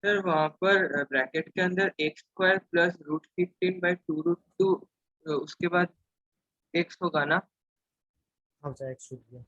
Sir वहाँ पर bracket के अंदर एक्स स्क्वायर प्लस √15/2√2 उसके बाद एक्स होगा ना। हाँ बच्चा एक्स छूट गया।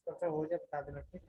बच्चा हो जाए बता देना ठीक।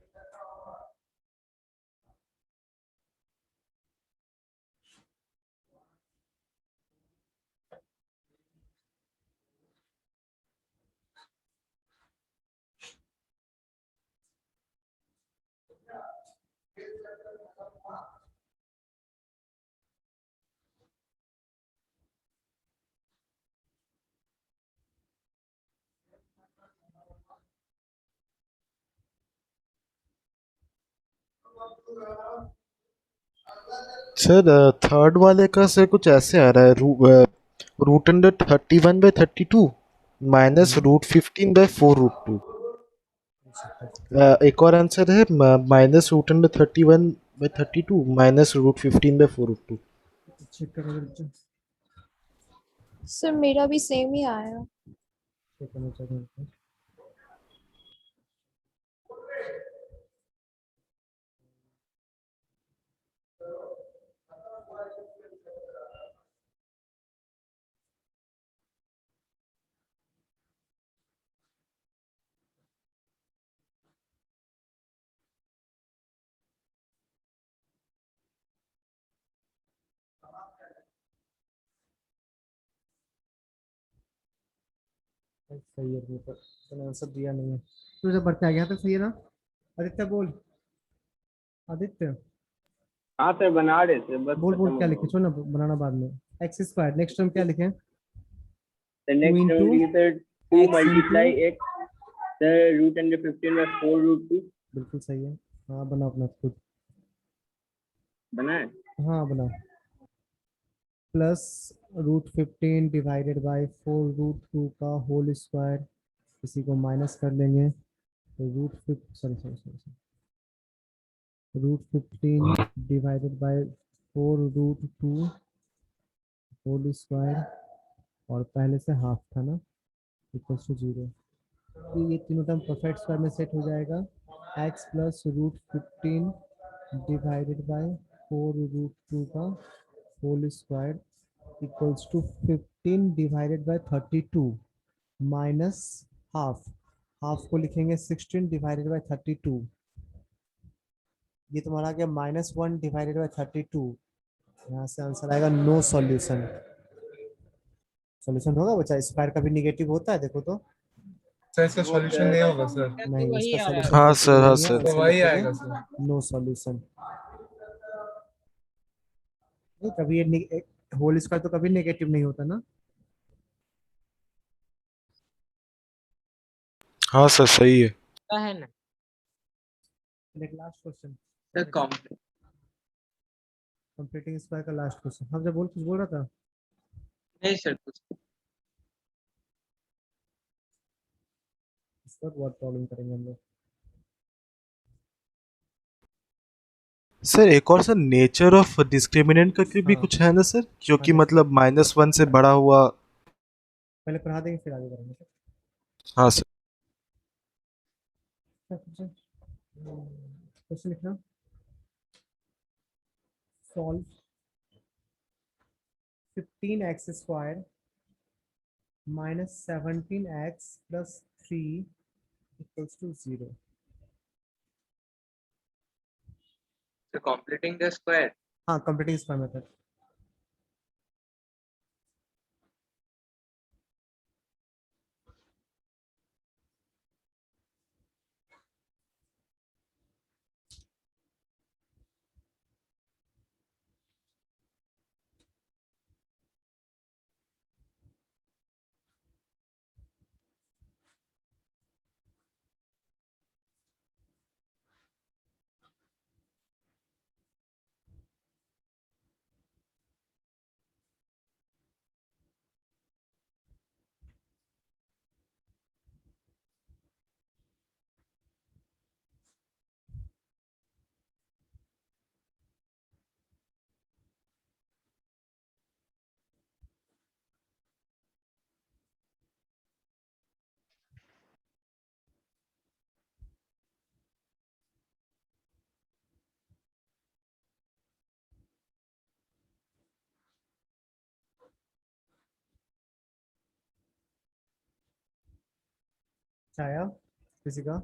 सर थर्ड वाले का सर कुछ ऐसे आ रहा है √31/32 माइनस √15/4√2। एक और आंसर है -√31/32 माइनस √15/4√2। चेक करो बच्चा। सर मेरा भी सेम ही आया। चेक करना चाहिए। सही है तो आंसर दिया नहीं है तो जब बढ़ते आ गया तो सही है ना। आदित्य बोल। आदित्य हाँ सर बना रहे थे बस बोल बोल खत्म क्या हो लिखे, छोड़ ना बनाना बाद में। एक्स स्क्वायर नेक्स्ट टर्म क्या लिखे? गया। 2 next into term sir 2 x multiply into, x sir √15/4√2 बिल्कुल सही है। हाँ बना अपना खुद। बना है। हाँ बना। प्लस √15 डिवाइडेड बाई 4√2 का होल स्क्वायर, इसी को माइनस कर लेंगे तो √15 डिवाइडेड बाई 4√2 होल स्क्वायर, और पहले से हाफ था ना, इक्वल्स टू 0। तो ये तीनों टर्म परफेक्ट स्क्वायर में सेट हो जाएगा। x प्लस √15 डिवाइडेड बाई 4√2 का whole square equals to 15 divided by 32 minus half, half को लिखेंगे 16 डिवाइडेड बाई 32। ये तुम्हारा आ गया -1 डिवाइडेड बाई 32। यहाँ से आंसर आएगा नो सॉल्यूशन। सॉल्यूशन होगा बच्चा? स्क्वायर का भी निगेटिव होता है, देखो तो। सर इसका सॉल्यूशन नहीं होगा सर। नहीं, इसका सॉल्यूशन हाँ पॉसिबल सर, हाँ नहीं है। सर। तो आंसर वही लिखेंगे आएगा सर। No solution. कभी ये होल स्क्वायर तो कभी नेगेटिव नहीं होता ना। हाँ सर, सही है। है ना last question sir completing square का लास्ट क्वेश्चन। हम जब कुछ बोल रहा था। नहीं सर कुछ इस पर बहुत प्रॉब्लम करेंगे हम लोग। सर एक और सर नेचर ऑफ डिस्क्रिमिनेंट करके भी हाँ। कुछ है ना सर, क्योंकि हाँ, मतलब -1 से बड़ा हुआ। पहले पढ़ा देंगे फिर आगे करेंगे। हाँ सर। क्वेश्चन लिखना। Solve 15x square -17x plus 3 equals to 0। Sir completing the square. हाँ, कंप्लीटिंग स्क्वायर मेथड। छाया किसी का?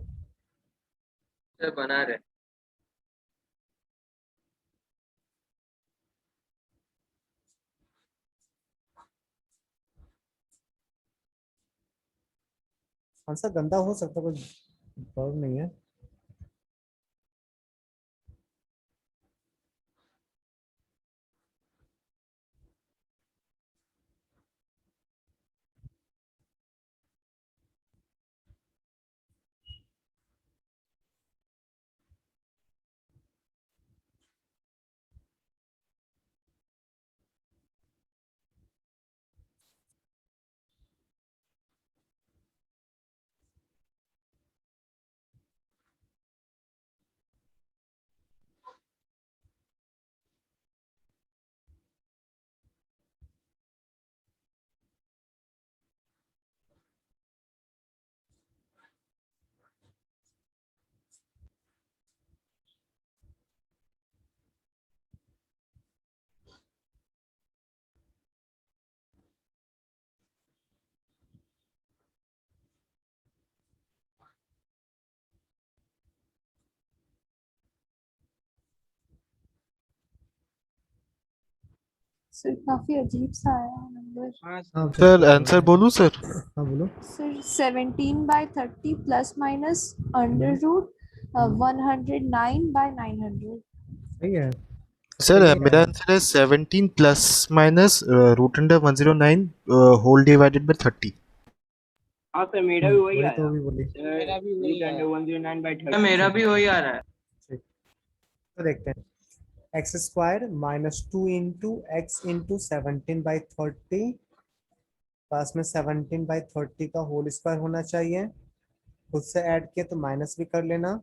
सर बना रहे। आंसर गंदा हो सकता है, कोई प्रॉब्लम नहीं है। सर काफी अजीब सा आया नंबर। हाँ हाँ सर। सर आंसर बोलूं सर? हाँ बोलो। Sir 17/30 plus minus under root 109/900। सही है। सर सही है। मेरा आंसर है 17 plus minus root under 109 whole divided by 30। हाँ सर मेरा भी वही वही आया। तो अभी बोली। मेरा भी वही आया। 109/30। मेरा भी वही आ रहा है। ठीक, तो देखते हैं। X square -2 into x into 17/30 पास में 17/30 का होल स्क्वायर होना चाहिए। खुद से ऐड किया तो माइनस भी कर लेना।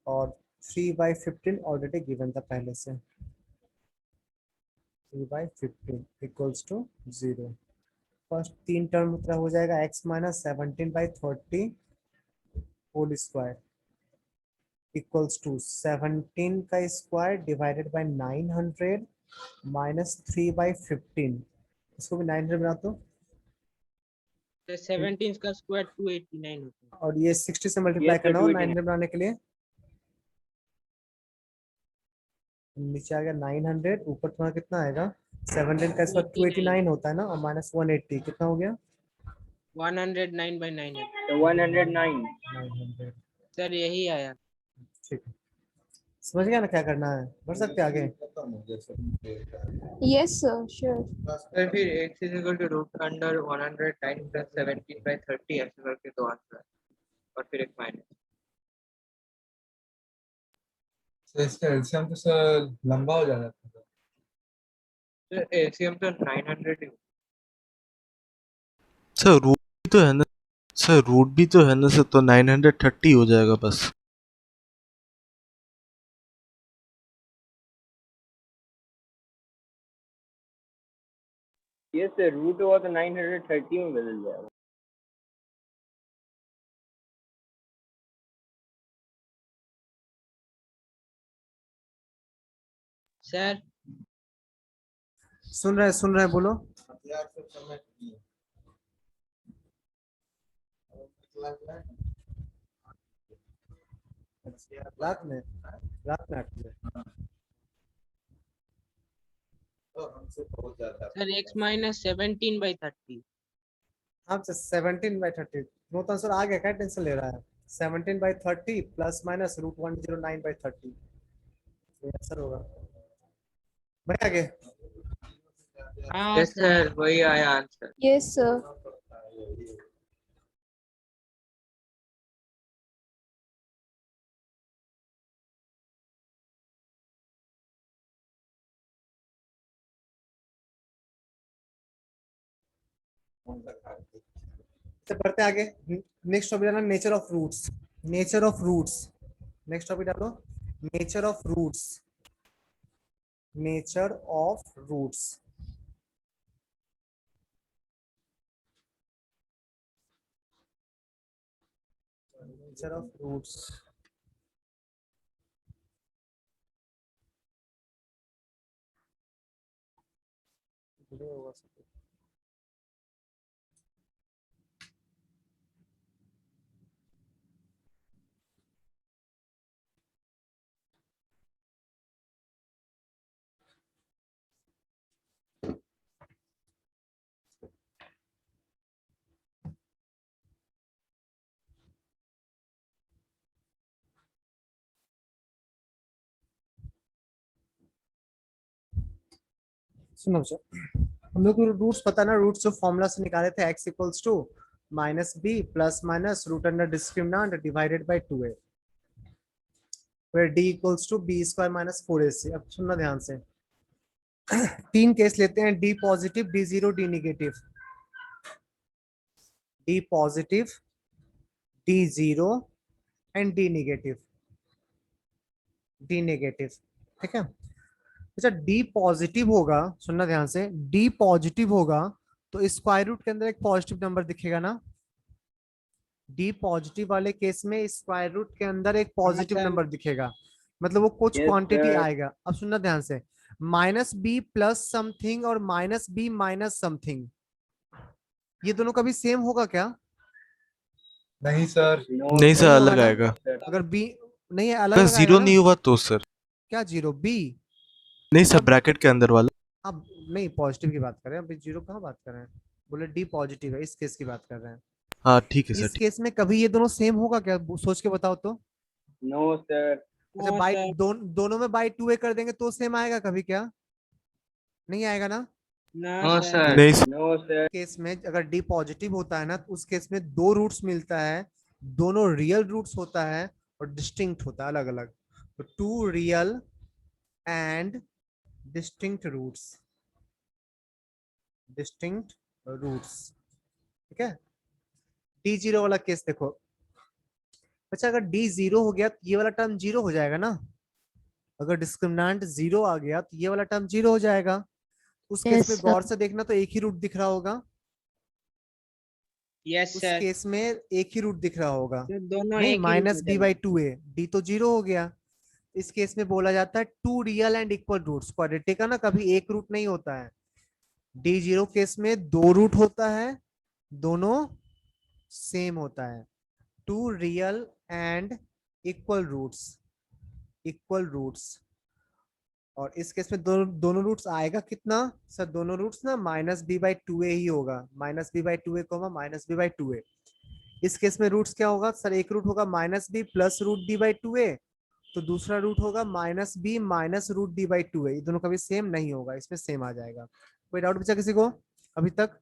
और 3/15 ऑलरेडी गिवन था पहले से। 3/15 इक्वल्स टू 0। फर्स्ट 3 टर्म उतना हो जाएगा x minus 17/30 whole square equals to 17 का स्क्वायर डिवाइडेड बाय 900 माइनस 3/15। इसको भी 900 बना दो। 17 का स्क्वायर 289 होता है। और ये 60 से मल्टीप्लाई Yes sir, करना हो 289। 900 बनाने के लिए। नीचे आ गया 900, ऊपर तुम्हारा कितना आएगा? 17 का स्क्वायर 289 होता है ना, और माइनस 180 कितना हो गया? 109/900। तो 109। 900। सर यही आया। ठीक है, समझ गया ना क्या करना है? बढ़ सकते हैं आगे। Yes sir sure. सर फिर x is equal to root under 109 plus 17/30 ऐसे करके दो आंसर और फिर एक माइनस। तो इसका एलसीएम तो सर लंबा हो जाता है। सर एलसीएम तो 900 ही। सर रूट भी तो है ना? सर रूट भी तो है ना सर, तो 930 हो जाएगा बस। यस सर रूट हुआ तो 930 में बदल जाएगा। सर सुन रहे हैं, बोलो। रात में 8 बजे। Sir x minus 17/30। हाँ, 17/30 वो तो आंसर आ गया, क्या टेंशन ले रहा है? 17/30 प्लस माइनस √109/30 ये आंसर होगा। भाई आगे। हाँ सर वही आया आंसर। Yes sir. तो बढ़ते आगे। नेक्स्ट टॉपिक डालना nature of roots. Nature of roots. Next topic डालो nature of roots. Nature of roots. Nature of roots. सुनो बच्चों, हम लोग को रूट्स पता ना, रूट्स जो फॉर्मूला से निकाले थे x equals to minus b plus minus root under discriminant divided by 2a, फिर d equals to B square minus 4ac। अब सुनना ध्यान से, तीन केस लेते हैं, d positive, d zero, d negative. d positive, d zero and d negative, d negative, ठीक है। अच्छा d पॉजिटिव होगा, सुनना ध्यान से, d पॉजिटिव होगा तो स्क्वायर रूट के अंदर एक पॉजिटिव नंबर दिखेगा ना। d पॉजिटिव वाले केस में स्क्वायर रूट के अंदर एक पॉजिटिव नंबर दिखेगा, मतलब वो कुछ Yes, क्वांटिटी sir. आएगा। अब सुनना ध्यान से, माइनस बी प्लस समथिंग और माइनस बी माइनस समथिंग, ये दोनों कभी सेम होगा क्या? नहीं सर, No, नहीं सर, नहीं अलग होगा ना? आएगा। sir. अगर बी नहीं है, अलग अगर अलग आएगा जीरो ना? नहीं हुआ तो सर। क्या जीरो? बी नहीं सर, ब्रैकेट के अंदर वाला। अब नहीं, पॉजिटिव की बात कर रहे हैं, अभी जीरो कहाँ बात कर रहे हैं, बोले डी पॉजिटिव है, इस केस की बात कर रहे हैं। हाँ ठीक है सर, इस ठीक। केस में कभी ये दोनों सेम होगा क्या? सोच के बताओ तो। No, sir. अच्छा नो बाई सर, दोनों में बाई 2a कर देंगे तो सेम आएगा कभी क्या? नहीं आएगा ना। No sir. सर, नहीं सर, No, sir. केस में अगर डी पॉजिटिव होता है ना, तो उस केस में दो रूट्स मिलता है, दोनों रियल रूट्स होता है और डिस्टिंक्ट होता है, अलग अलग। तो two real and distinct roots, distinct roots, ठीक है। डी जीरो वाला केस देखो, अच्छा अगर डी जीरो हो गया तो ये वाला टर्म जीरो हो जाएगा ना, अगर डिस्क्रिमिनेंट जीरो आ गया तो ये वाला टर्म जीरो हो जाएगा। उस केस Yes, में sir. गौर से देखना तो एक ही रूट दिख रहा होगा, यस उस सर, केस में एक ही रूट दिख रहा होगा। तो दोनों नहीं, एक ही माइनस रूट बी में बाई 2a, डी तो जीरो हो गया। इस केस में बोला जाता है two real and equal roots. Quadratic का ना कभी एक रूट नहीं होता है, डी जीरो केस में दो रूट होता है, दोनों सेम होता है, two real and equal roots, equal roots. और इस केस में दोनों रूट्स आएगा कितना सर? दोनों रूट्स ना माइनस बी बाई 2a ही होगा, minus b by 2a comma minus b by 2a। इस केस में रूट्स क्या होगा सर? एक रूट होगा minus b plus root D by 2a, तो दूसरा रूट होगा minus b minus root D by 2a। ये दोनों कभी सेम नहीं होगा, इसमें सेम आ जाएगा। कोई डाउट बचा किसी को अभी तक?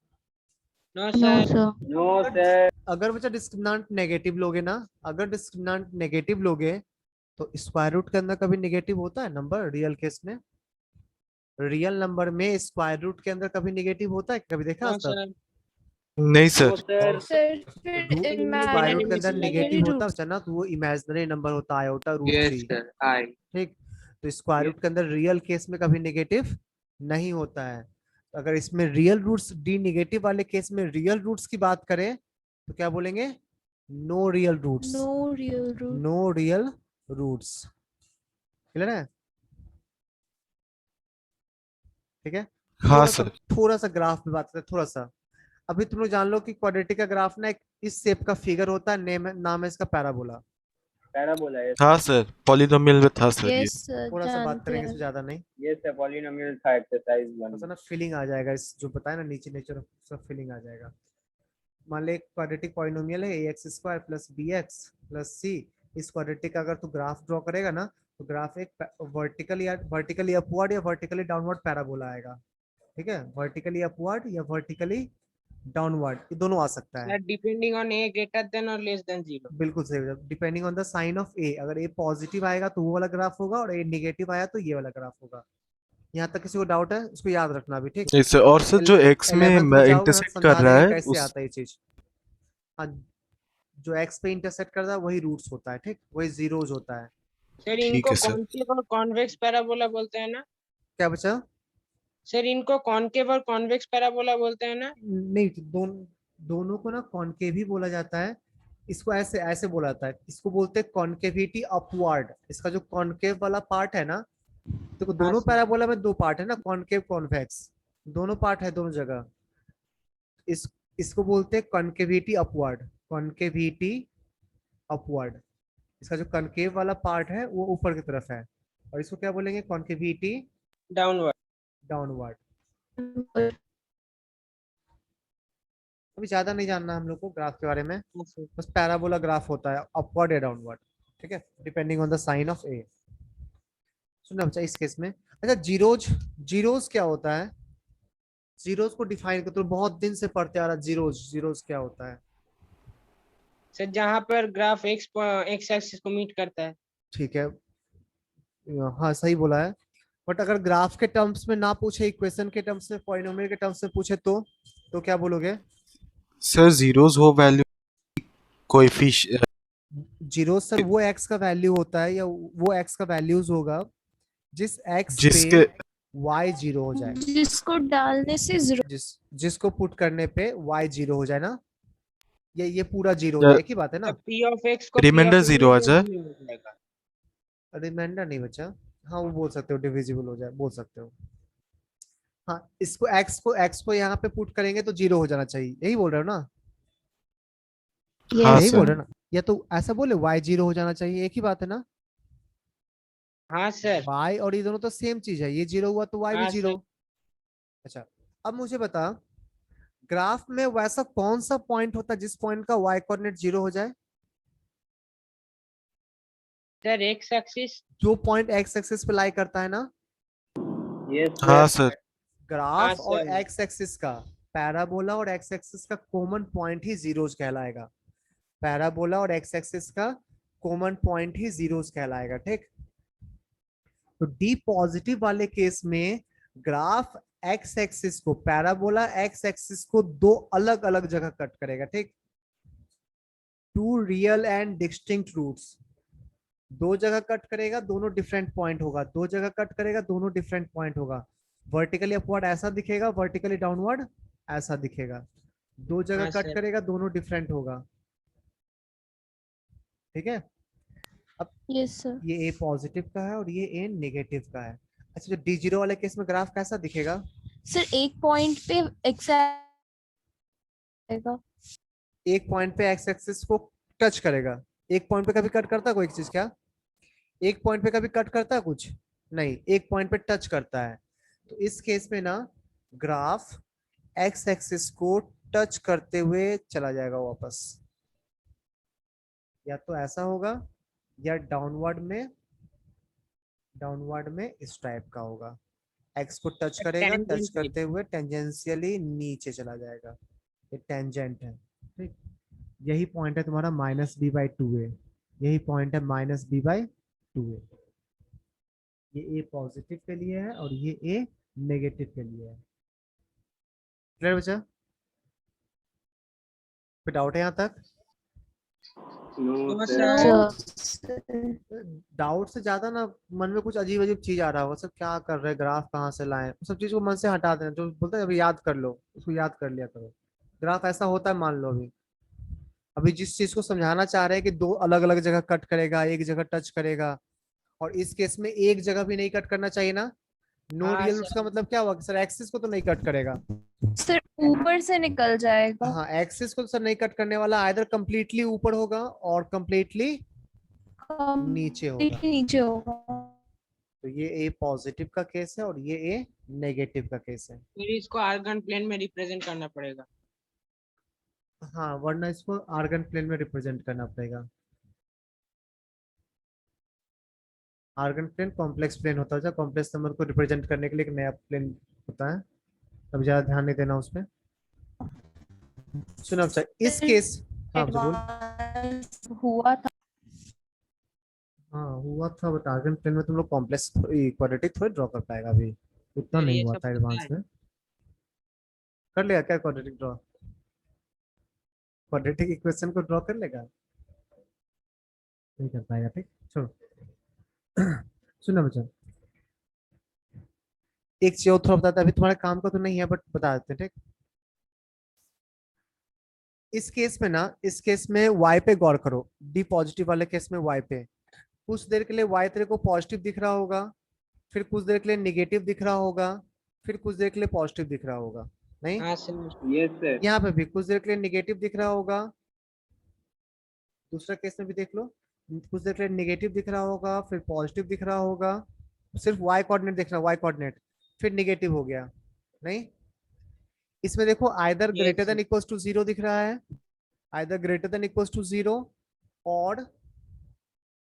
No No, sir, sir. No, sir. अगर बच्चा डिस्क्रिमिनेंट नेगेटिव लोगे ना, अगर डिस्क्रिमिनेंट नेगेटिव लोगे तो स्क्वायर रूट के अंदर कभी नेगेटिव होता है नंबर? रियल केस में, रियल नंबर में स्क्वायर रूट के अंदर कभी नेगेटिव होता है? कभी देखा आज नो तक? सर, नहीं No, सर। sir. Sir, फिर स्क्वायर रूट के अंदर imaginary नेगेटिव होता roots. है ना, तो वो इमेजिनरी नंबर होता है, आयोटा रूट यस 3, सर, आई, ठीक। तो स्क्वायर रूट के अंदर रियल केस में कभी नेगेटिव नहीं होता है। तो अगर इसमें रियल रूट्स, डी नेगेटिव वाले केस में रियल रूट्स की बात करें तो क्या बोलेंगे? No real roots, No real root. No real roots, clear है? ठीक है। हाँ सर। थोड़ा सा ग्राफ में बात करें, थोड़ा सा। अभी तुम लोग जान लो कि क्वाड्रेटिक का ग्राफ ना एक इस शेप का फिगर होता है, नाम है इसका पैराबोला। Parabola. Yes, हाँ सर, पॉलिनोमियल में था सर ये। Yes, sir. थोड़ा सा बात जानते करेंगे, हैं. इसमें ज्यादा नहीं, yes, sir. Polynomial था exercise थोड़ा 1. सा ना फीलिंग आ जाएगा, इस जो बताया ना नीचे नेचर सब फीलिंग आ जाएगा। मान ले क्वाड्रेटिक पॉलिनोमियल है ax square plus bx plus c। इस क्वाड्रेटिक का अगर तू ग्राफ ड्रॉ करेगा ना, तो ग्राफ एक वर्टिकली अपवर्ड या वर्टिकली डाउनवर्ड पैराबोला आएगा, ठीक है। वर्टिकली अपवर्ड या वर्टिकली डाउनवर्ड, ये दोनों आ सकता है। Sir depending on A greater than और लेस देन जीरो। बिल्कुल सही, depending on the sign of A. अगर ए पॉजिटिव आएगा तो वो वाला ग्राफ होगा, और ए नेगेटिव आया तो ये वाला ग्राफ होगा। यहाँ तक किसी को डाउट है? उसको याद रखना भी, ठीक। नहीं सर, और सर जो एक्स में 11th में जाओगे ना, इंटरसेक्ट कर समझा रहा देंगे है कैसे उस। आता है ये चीज। हाँ, जो एक्स पे इंटरसेक्ट करता है वही रूट्स होता है, ठीक, वही जीरोज होता है। सर ठीक इनको है सर। कॉन्केव और कॉन्वेक्स पैराबोला बोलते हैं ना? क्या बचा? सर इनको कॉन्केव और कॉन्वेक्स पैराबोला बोलते हैं ना? नहीं, दोनों को ना कॉन्केव ही बोला जाता है। इसको ऐसे ऐसे बोला जाता है, इसको बोलते हैं कॉन्केविटी अपवर्ड। इसका जो कॉन्केव वाला पार्ट है ना, तो दोनों सर। पैराबोला में दो पार्ट है ना, कॉन्केव कॉन्वेक्स, दोनों पार्ट है दोनों जगह। इसको बोलते हैं कॉन्केविटी अपवर्ड, कॉन्केविटी अपवर्ड। इसका जो कॉन्केव वाला पार्ट है वो ऊपर की तरफ है, और इसको क्या बोलेंगे? Concavity downward. डाउनवर्ड। अभी ज्यादा नहीं जानना हम लोग को ग्राफ के बारे में, बस पैराबोला ग्राफ होता है अपवर्ड या डाउनवर्ड, ठीक है, depending on the sign of A. सुनना बच्चा इस केस में, अच्छा जीरोज, जीरोज क्या होता है? जीरोस को डिफाइन कर, तो बहुत दिन से पढ़ते आ रहा जीरोस, जीरोस क्या होता है? सर जहाँ पर ग्राफ एक्स एक्सिस को मीट करता है। ठीक है, हाँ सही बोला है। बट अगर ग्राफ के टर्म्स में ना पूछे, इक्वेशन के टर्म्स में, पॉलिनोमियल के टर्म्स में पूछे तो क्या बोलोगे? सर जीरोस हो वैल्यू कोएफिशिएंट जीरो सर वो एक्स का वैल्यू होता है, या वो एक्स का वैल्यूज होगा जिस एक्स पे जिसके वाई जीरो हो जाए, जिसको डालने से जीरो। जिसको पुट करने पे वाई जीरो हो जाए ना, ये पूरा जीरो हो जाए, एक ही बात है ना? पी ऑफ एक्स को रिमाइंडर जीरो आ जाए। जीरो हो जाएगा। रिमाइंडर नहीं बचा, हाँ वो बोल सकते हो, डिविजिबल हो जाए बोल सकते हो। हाँ, इसको एक्स को यहाँ पे पुट करेंगे तो जीरो हो जाना चाहिए, यही बोल रहे हो ना? हाँ यही बोल सर। रहे हो ना? या तो ऐसा बोले वाई जीरो हो जाना चाहिए, एक ही बात है ना? हाँ सर। वाई और ये दोनों तो सेम चीज है, ये जीरो हुआ तो वाई भी हाँ जीरो। सर। अच्छा, अब मुझे बता, ग्राफ में वैसा कौन सा पॉइंट होता है जिस पॉइंट का वाई कोऑर्डिनेट जीरो हो जाए? Sir X axis. जो पॉइंट एक्स एक्सिस पे लाई करता है ना, Yes, हाँ sir. सर। ग्राफ और सर। एक्स एक्सिस का, पैराबोला और एक्स एक्सिस का कॉमन पॉइंट ही जीरोस कहलाएगा। पैराबोला और एक्स एक्सिस का कॉमन पॉइंट ही जीरोस कहलाएगा, ठीक? तो डी पॉजिटिव वाले केस में ग्राफ एक्स एक्सिस को, पैराबोला एक्स एक्सिस को दो अलग अलग जगह कट करेगा, ठीक? Two real and distinct roots, दो जगह कट करेगा, दोनों डिफरेंट पॉइंट होगा, दो जगह कट करेगा, दोनों डिफरेंट पॉइंट होगा। वर्टिकली अपवर्ड ऐसा दिखेगा, वर्टिकली डाउनवर्ड ऐसा दिखेगा। दो जगह हाँ कट सर। करेगा, दोनों डिफरेंट होगा, ठीक है? Yes sir. ये ए पॉजिटिव का है और ये ए नेगेटिव का है। अच्छा, जो डी जीरो वाले केस में ग्राफ कैसा दिखेगा? सर एक पॉइंट पे एग्जैक्ट एक पॉइंट पे एक्स एक्सिस को टच करेगा। एक पॉइंट पे कभी कट करता है कोई चीज क्या? एक पॉइंट पे कभी कट करता है कुछ? नहीं, एक पॉइंट पे टच करता है। तो इस केस में ना ग्राफ एक्स एक्सिस को टच करते हुए चला जाएगा वापस, या तो ऐसा होगा या डाउनवर्ड में इस टाइप का होगा। एक्स को टच करेगा, टच Tangent करते हुए टेंजेंशियली नीचे चला जाएगा, ये टेंजेंट है, ठीक? यही पॉइंट है तुम्हारा -b/2a, यही पॉइंट है -b/2a। ये ए पॉजिटिव के लिए है और ये ए नेगेटिव के लिए है। क्लियर बच्चा? कोई डाउट है यहाँ तक? No, No, sir. sir. Doubt से ज्यादा ना मन में कुछ अजीब अजीब चीज आ रहा हो, सब क्या कर रहे हैं, ग्राफ कहाँ से लाए, सब चीज को मन से हटा देना। जो बोलते हैं अभी याद कर लो, उसको याद कर लिया करो। ग्राफ ऐसा होता है, मान लो अभी अभी जिस चीज को समझाना चाह रहे हैं कि दो अलग अलग जगह कट करेगा, एक जगह टच करेगा, और इस केस में एक जगह भी नहीं कट करना चाहिए ना। नो हाँ रियल सर। रूट्स का मतलब क्या हुआ? सर एक्सिस को तो नहीं कट करेगा। सर ऊपर से निकल जाएगा। हाँ, एक्सिस को तो सर नहीं कट करने वाला, आइदर कंप्लीटली ऊपर होगा और कंप्लीटली नीचे होगा। Completely नीचे होगा। तो ये ए पॉजिटिव का केस है और ये ए नेगेटिव का केस है। फिर इसको आर्गन प्लेन में रिप्रेजेंट करना पड़ेगा। हाँ, वरना इसको आर्गन प्लेन में रिप्रेजेंट करना पड़ेगा। आर्गन प्लेन कॉम्प्लेक्स प्लेन होता है, कॉम्प्लेक्स नंबर को रिप्रेजेंट करने के लिए एक नया प्लेन होता है, तब ज्यादा ध्यान नहीं देना उसमें। सुनो सर, इस केस, हाँ बोल। एडवांस हुआ था। हाँ हुआ था, बट आर्गन प्लेन में तुम लोग कॉम्प्लेक्स क्वाड्रेटिक थोड़ी ड्रॉ कर पाएगा अभी, उतना सर नहीं ये हुआ सब था पता एडवांस है। में। कर लेगा क्या क्वाड्रेटिक ड्रॉ? क्वाड्रेटिक इक्वेशन को ड्रॉ कर लेगा? नहीं कर पाएगा, ठीक, छोड़ो। सुनो बच्चा, एक चीज और थोड़ा बताता, अभी तुम्हारे काम का तो नहीं है बट बता देते हैं, ठीक? इस केस में ना, इस केस में y पे गौर करो, डी पॉजिटिव वाले केस में y पे कुछ देर के लिए y तेरे को पॉजिटिव दिख रहा होगा, फिर कुछ देर के लिए निगेटिव दिख रहा होगा, फिर कुछ देर के लिए पॉजिटिव दिख रहा होगा, नहीं? हाँ सर। Yes, sir. यहाँ पे भी कुछ देर के लिए निगेटिव दिख रहा होगा, दूसरा केस में भी देख लो, कुछ देर के लिए निगेटिव दिख रहा होगा, फिर पॉजिटिव दिख रहा होगा, सिर्फ y कोऑर्डिनेट देखना, y कोऑर्डिनेट, फिर निगेटिव हो गया, नहीं? इसमें देखो either greater than equals to 0 दिख रहा है, either greater than equals to 0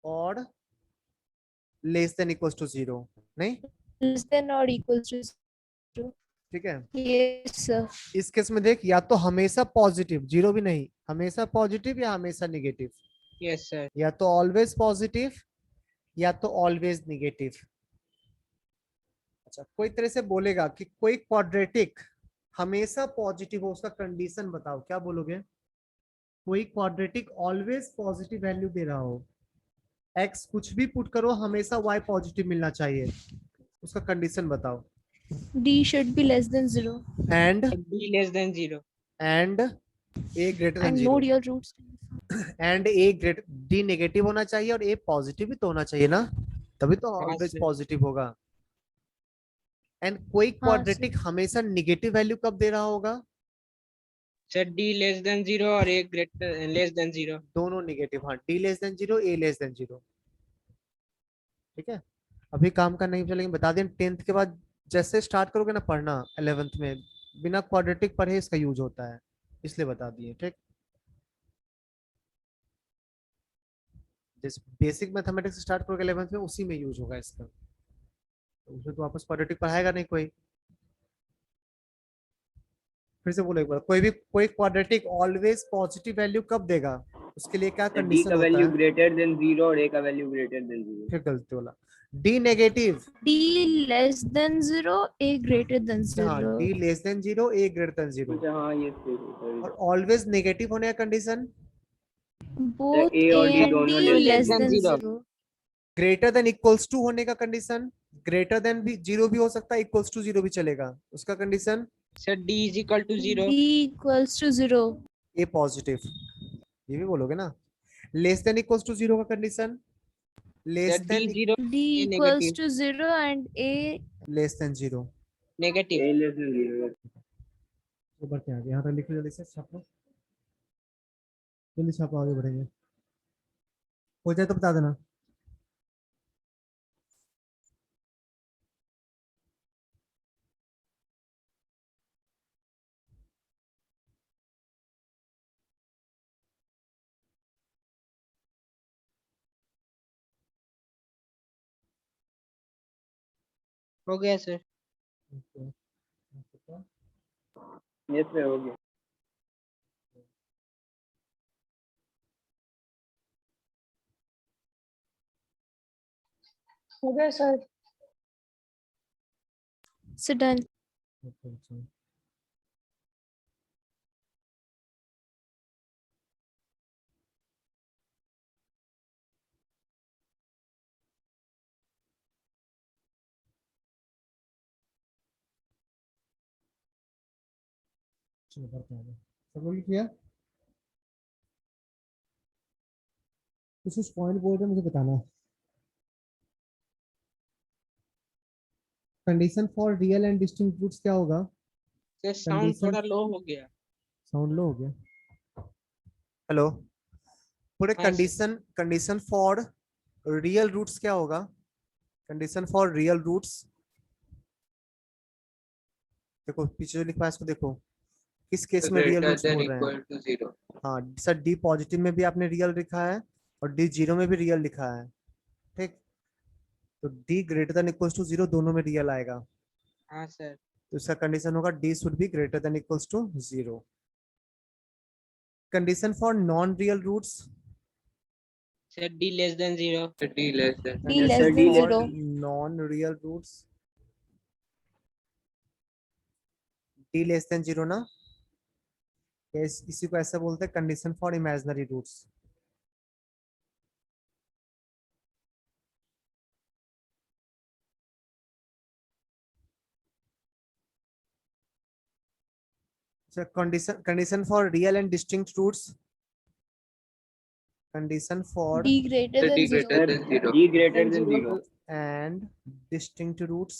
और लेस देन इक्वल्स टू 0, नहीं? Less than or equals to 0. ठीक है। Yes, sir. इस केस में देख, या तो हमेशा पॉजिटिव, जीरो भी नहीं, हमेशा पॉजिटिव या हमेशा निगेटिव, Yes, sir. या तो ऑलवेज पॉजिटिव या तो ऑलवेज निगेटिव। अच्छा, कोई तरह से बोलेगा कि कोई क्वाड्रेटिक हमेशा पॉजिटिव हो, उसका कंडीशन बताओ, क्या बोलोगे? कोई क्वाड्रेटिक ऑलवेज पॉजिटिव वैल्यू दे रहा हो, एक्स कुछ भी पुट करो हमेशा वाई पॉजिटिव मिलना चाहिए, उसका कंडीशन बताओ। D should be less than 0 and D less than 0. And A greater then and no zero, real roots. And a great D negative होना चाहिए और ए पॉजिटिव भी तो होना चाहिए ना, तभी तो हाँ, ऑलवेज sir. पॉजिटिव होगा। एंड कोई हाँ, क्वाड्रेटिक हमेशा निगेटिव वैल्यू कब दे रहा होगा? Sir, D less than 0 और A greater less than 0. दोनों निगेटिव, हाँ, डी लेस देन जीरो, ए लेस देन जीरो। ठीक है, अभी काम का नहीं चलेंगे, बता दें 10th के बाद जैसे स्टार्ट करोगे ना पढ़ना 11th में, बिना क्वाड्रेटिक पढ़े इसका यूज होता है, इसलिए बता दिए। ठीक, जैसे बेसिक मैथमेटिक्स स्टार्ट करोगे 11th में, उसी में यूज होगा इसका, तो उसमें तो वापस क्वाड्रेटिक पढ़ाएगा नहीं कोई। फिर से बोलो एक बार, कोई क्वाड्रेटिक ऑलवेज पॉजिटिव वैल्यू कब देगा, उसके लिए क्या डी कंडीशन का होता वैल्यू है? ग्रेटर देन 0 और ए का वैल्यू ग्रेटर देन 0। फिर गलती बोला, D negative, D less than 0, A greater than हाँ, 0. डी लेस देन जीरो, ए ग्रेटर देन जीरो। अच्छा हाँ ये सही और ऑलवेज नेगेटिव होने का कंडीशन Both A A और D and दोनों D less less than than 0. 0. Greater than equals to होने का कंडीशन, ग्रेटर देन भी जीरो भी हो सकता है, इक्वल्स टू जीरो भी चलेगा, उसका condition Sir, D is equal to 0. D equals to 0. A positive, ये भी बोलोगे ना। Less than equals to zero का condition, Sir, less D than 0 D A equals negative. to 0 and A less than zero. Negative. A less than 0। ऊपर क्या आ गया, यहाँ तक लिख लो, जल्दी से छाप लो, जल्दी छापो, आगे बढ़ेंगे, हो जाए तो बता देना। हो गया सर। यस सर हो गया। हो गया सर। So done. चलो बढ़ते हैं आगे। सब लोग लिख लिया? कुछ पॉइंट बोल रहे मुझे बताना। Condition for real and distinct roots क्या होगा? सर साउंड Condition- थोड़ा लो हो गया। साउंड लो हो गया। हेलो, पूरे हाँ, कंडीशन फॉर रियल रूट्स क्या होगा? कंडीशन फॉर रियल रूट्स, देखो पीछे जो लिखा है इसको देखो, किस केस में रियल greater रूट्स than बोल रहे हैं? equal to 0. हाँ सर, डी पॉजिटिव में भी आपने रियल लिखा है और डी जीरो में भी रियल लिखा है। ठीक, तो D greater than equals to zero दोनों में रियल आएगा, हाँ सर। तो इसका कंडीशन होगा D should be greater than equals to zero. Condition for non real roots, sir D less than 0. D less than. D Yes, less sir, than D 0. Non real roots, D less than zero ना, इसी को ऐसा बोलते हैं condition for imaginary roots. Condition for real and distinct roots, condition for D greater The than D 0. greater than 0. D greater than 0। And distinct roots,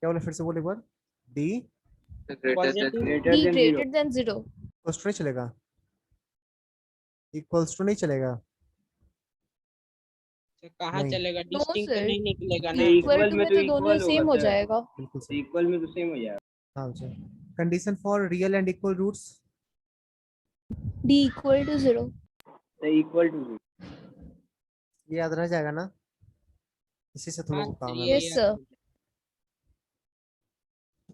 क्या बोले, फिर से बोले एक बार, D The greater than Positive. 0. greater D than 0। greater than 0. Equals to नहीं चलेगा, equals to नहीं चलेगा, सर कहाँ नहीं। चलेगा? No, डिस्टिंक्ट तो sir. नहीं निकलेगा ना। नहीं, Equal equal to में में तो तो दोनों equal सेम होगा हो सर। जाएगा। बिल्कुल सही। इक्वल में तो सेम हो जाएगा। हाँ sir, condition for real and equal roots, D equal to 0. तो इक्वल टू 0। ये याद रह जाएगा ना। इसी से तुम हाँ लोग को काम है ये बस, Yes, sir.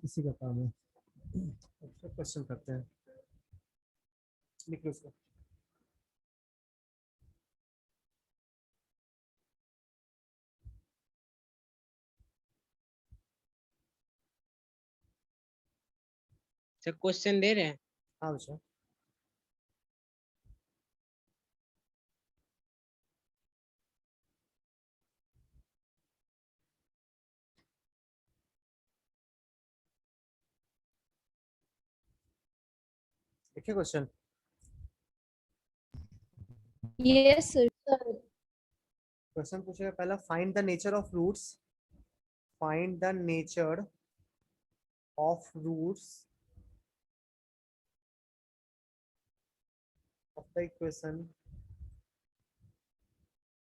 इसी का काम है। अच्छा क्वेश्चन करते हैं, लिख लो इसको। सर क्वेश्चन दे रहे हैं। हाँ बच्चा, देखिए क्वेश्चन। Yes, sir. क्वेश्चन पूछेगा पहला, find the nature of roots, find the nature of roots of the equation,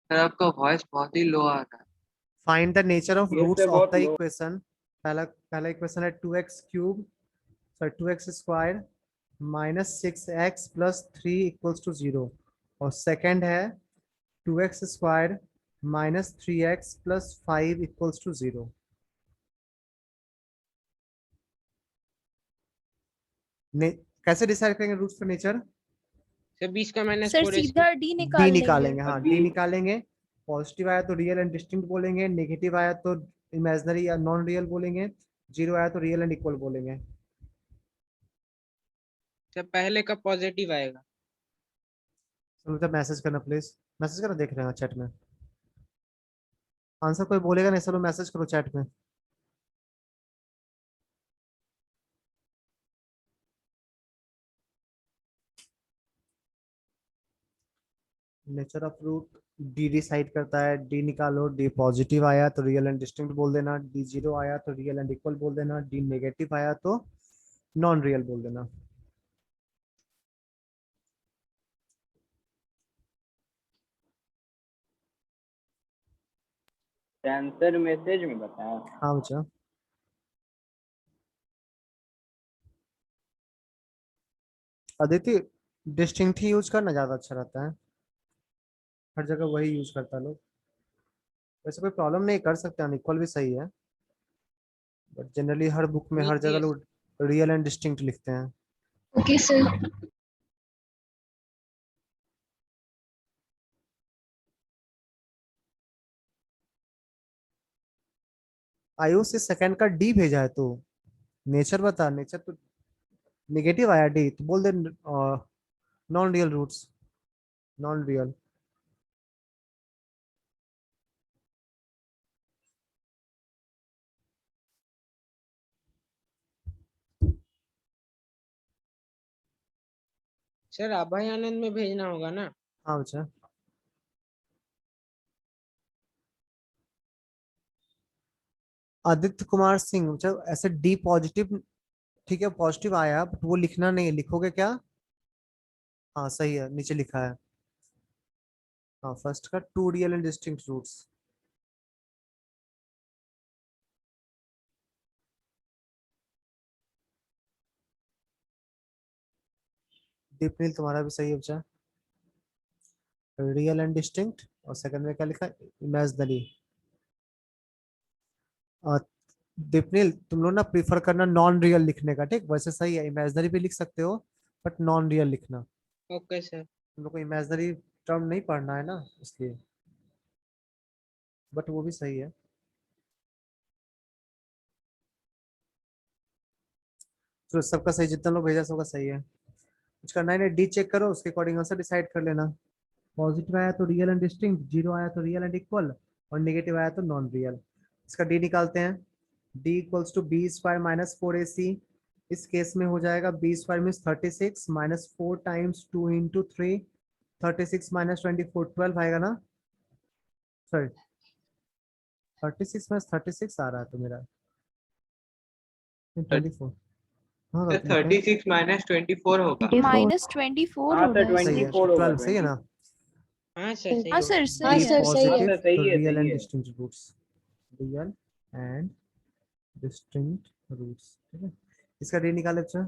sir आपका वॉइस बहुत ही लो आ रहा है। फाइंड द नेचर ऑफ ये रूट्स से ऑफ बहुत द लो। इक्वेशन। पहला पहला इक्वेशन है 2x cube, sorry 2x square minus 6x plus 3 equals to 0, और सेकंड है 2x square minus 3x plus 5 equals to 0। कैसे डिसाइड करेंगे रूट्स का नेचर? सर 20 का माइनस सर 4 सीधा D डी निकाल लेंगे। निकालेंगे, हाँ अभी डी निकालेंगे। पॉजिटिव आया तो रियल एंड डिस्टिंक्ट बोलेंगे, नेगेटिव आया तो इमेजिनरी या नॉन रियल बोलेंगे, जीरो आया तो रियल एंड इक्वल बोलेंगे। सर पहले का पॉजिटिव आएगा। तो मैसेज करना प्लीज, मैसेज करना, देख रहे हैं चैट में। आंसर कोई बोलेगा नहीं, चलो मैसेज करो चैट में। Nature of root D decide करता है, डी निकालो। डी पॉजिटिव आया तो रियल एंड डिस्टिंक्ट बोल देना, डी जीरो आया तो रियल एंड इक्वल बोल देना, डी नेगेटिव आया तो नॉन रियल बोल देना। आंसर मैसेज में बताया। हाँ बच्चा, अदिति डिस्टिंक्ट ही यूज करना ज्यादा अच्छा रहता है, हर जगह वही यूज करता है लोग। वैसे कोई प्रॉब्लम नहीं, कर सकते हैं, अनइक्वल भी सही है, बट जनरली हर बुक में हर जगह लोग रियल एंड डिस्टिंक्ट लिखते हैं। Okay, sir. आयुष से सेकंड का डी भेजा है तो नेचर बता, नेचर तो नेगेटिव आया, डी तो बोल दे non real roots, non real. Sir Abhay Anand में भेजना होगा ना। हाँ बच्चा, आदित्य कुमार सिंह बच्चा, ऐसे डी पॉजिटिव, ठीक है पॉजिटिव आया बट वो लिखना नहीं है, लिखोगे क्या? हाँ सही है, नीचे लिखा है। हाँ फर्स्ट का two real and distinct roots. Deepneel तुम्हारा भी सही है बच्चा, रियल एंड डिस्टिंक्ट, और सेकंड में क्या लिखा? इमेजिनरी। दीपनील तुम लोग ना प्रीफर करना नॉन रियल लिखने का, ठीक? वैसे सही है, इमेजिनरी भी लिख सकते हो बट नॉन रियल लिखना। Okay sir. तुम लोग को इमेजिनरी टर्म नहीं पढ़ना है ना, इसलिए, बट वो भी सही है। तो सबका सही, जितना लोग भेजा सबका सही है। कुछ करना है नहीं, डी चेक करो, उसके अकॉर्डिंग आंसर डिसाइड कर लेना। पॉजिटिव आया तो रियल एंड डिस्टिंक्ट, जीरो आया तो रियल एंड इक्वल, और नेगेटिव आया तो नॉन रियल। इसका डी निकालते हैं। D equals to B square minus 4ac। इस केस में हो जाएगा b square means 36 minus 4 times 2 into 3, 36 minus 24 12 आएगा ना, सॉरी 36 माइनस 36 आ रहा है तो मेरा 24। हाँ सर तो लिखे 36 माइनस 24 होगा। -24 हाँ हो सर रहा है सही सर। है, 24 होगा, 12 सही है ना? हाँ सर सही हाँ है। सर डी सही है। हाँ पॉजिटिव सर सही तो है, रियल सही एंड है। Distinct roots, real and distinct roots, ठीक है। इसका डी निकाले बच्चा।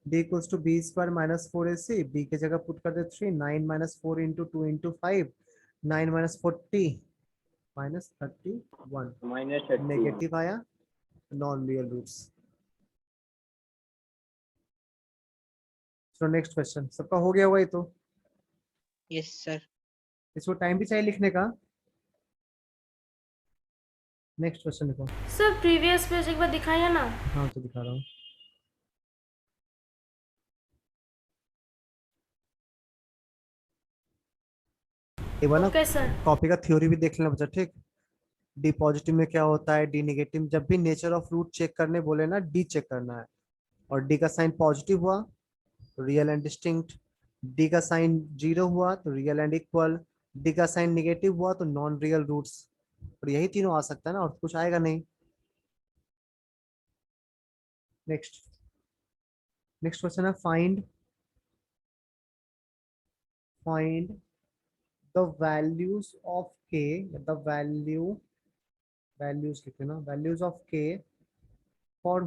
D equals to B square minus 4ac, B की जगह पुट कर दे 3, 9 minus 4 into 2 into 5, 9 minus 40, -31 -30 negative आया, non real roots. So next question सबका हो गया हुआ ये तो, यस सर। इसको टाइम भी चाहिए लिखने का। नेक्स्ट क्वेश्चन लिखो। सर प्रीवियस पेज एक बार दिखाइए ना। हाँ तो दिखा रहा हूँ। एक बार ना ओके सर। कॉपी का थ्योरी भी देख लेना बच्चा, ठीक। डी पॉजिटिव में क्या होता है, डी नेगेटिव, जब भी नेचर ऑफ रूट चेक करने बोले ना, डी चेक करना है। और डी का साइन पॉजिटिव हुआ तो रियल एंड डिस्टिंक्ट, डी का साइन 0 हुआ तो रियल एंड इक्वल, डी का साइन नेगेटिव हुआ तो नॉन रियल रूट्स। और यही तीनों आ सकता है ना, और कुछ आएगा नहीं। नेक्स्ट नेक्स्ट क्वेश्चन है फाइंड द वैल्यूज ऑफ के, द वैल्यूज लिखते ना, वैल्यूज ऑफ के for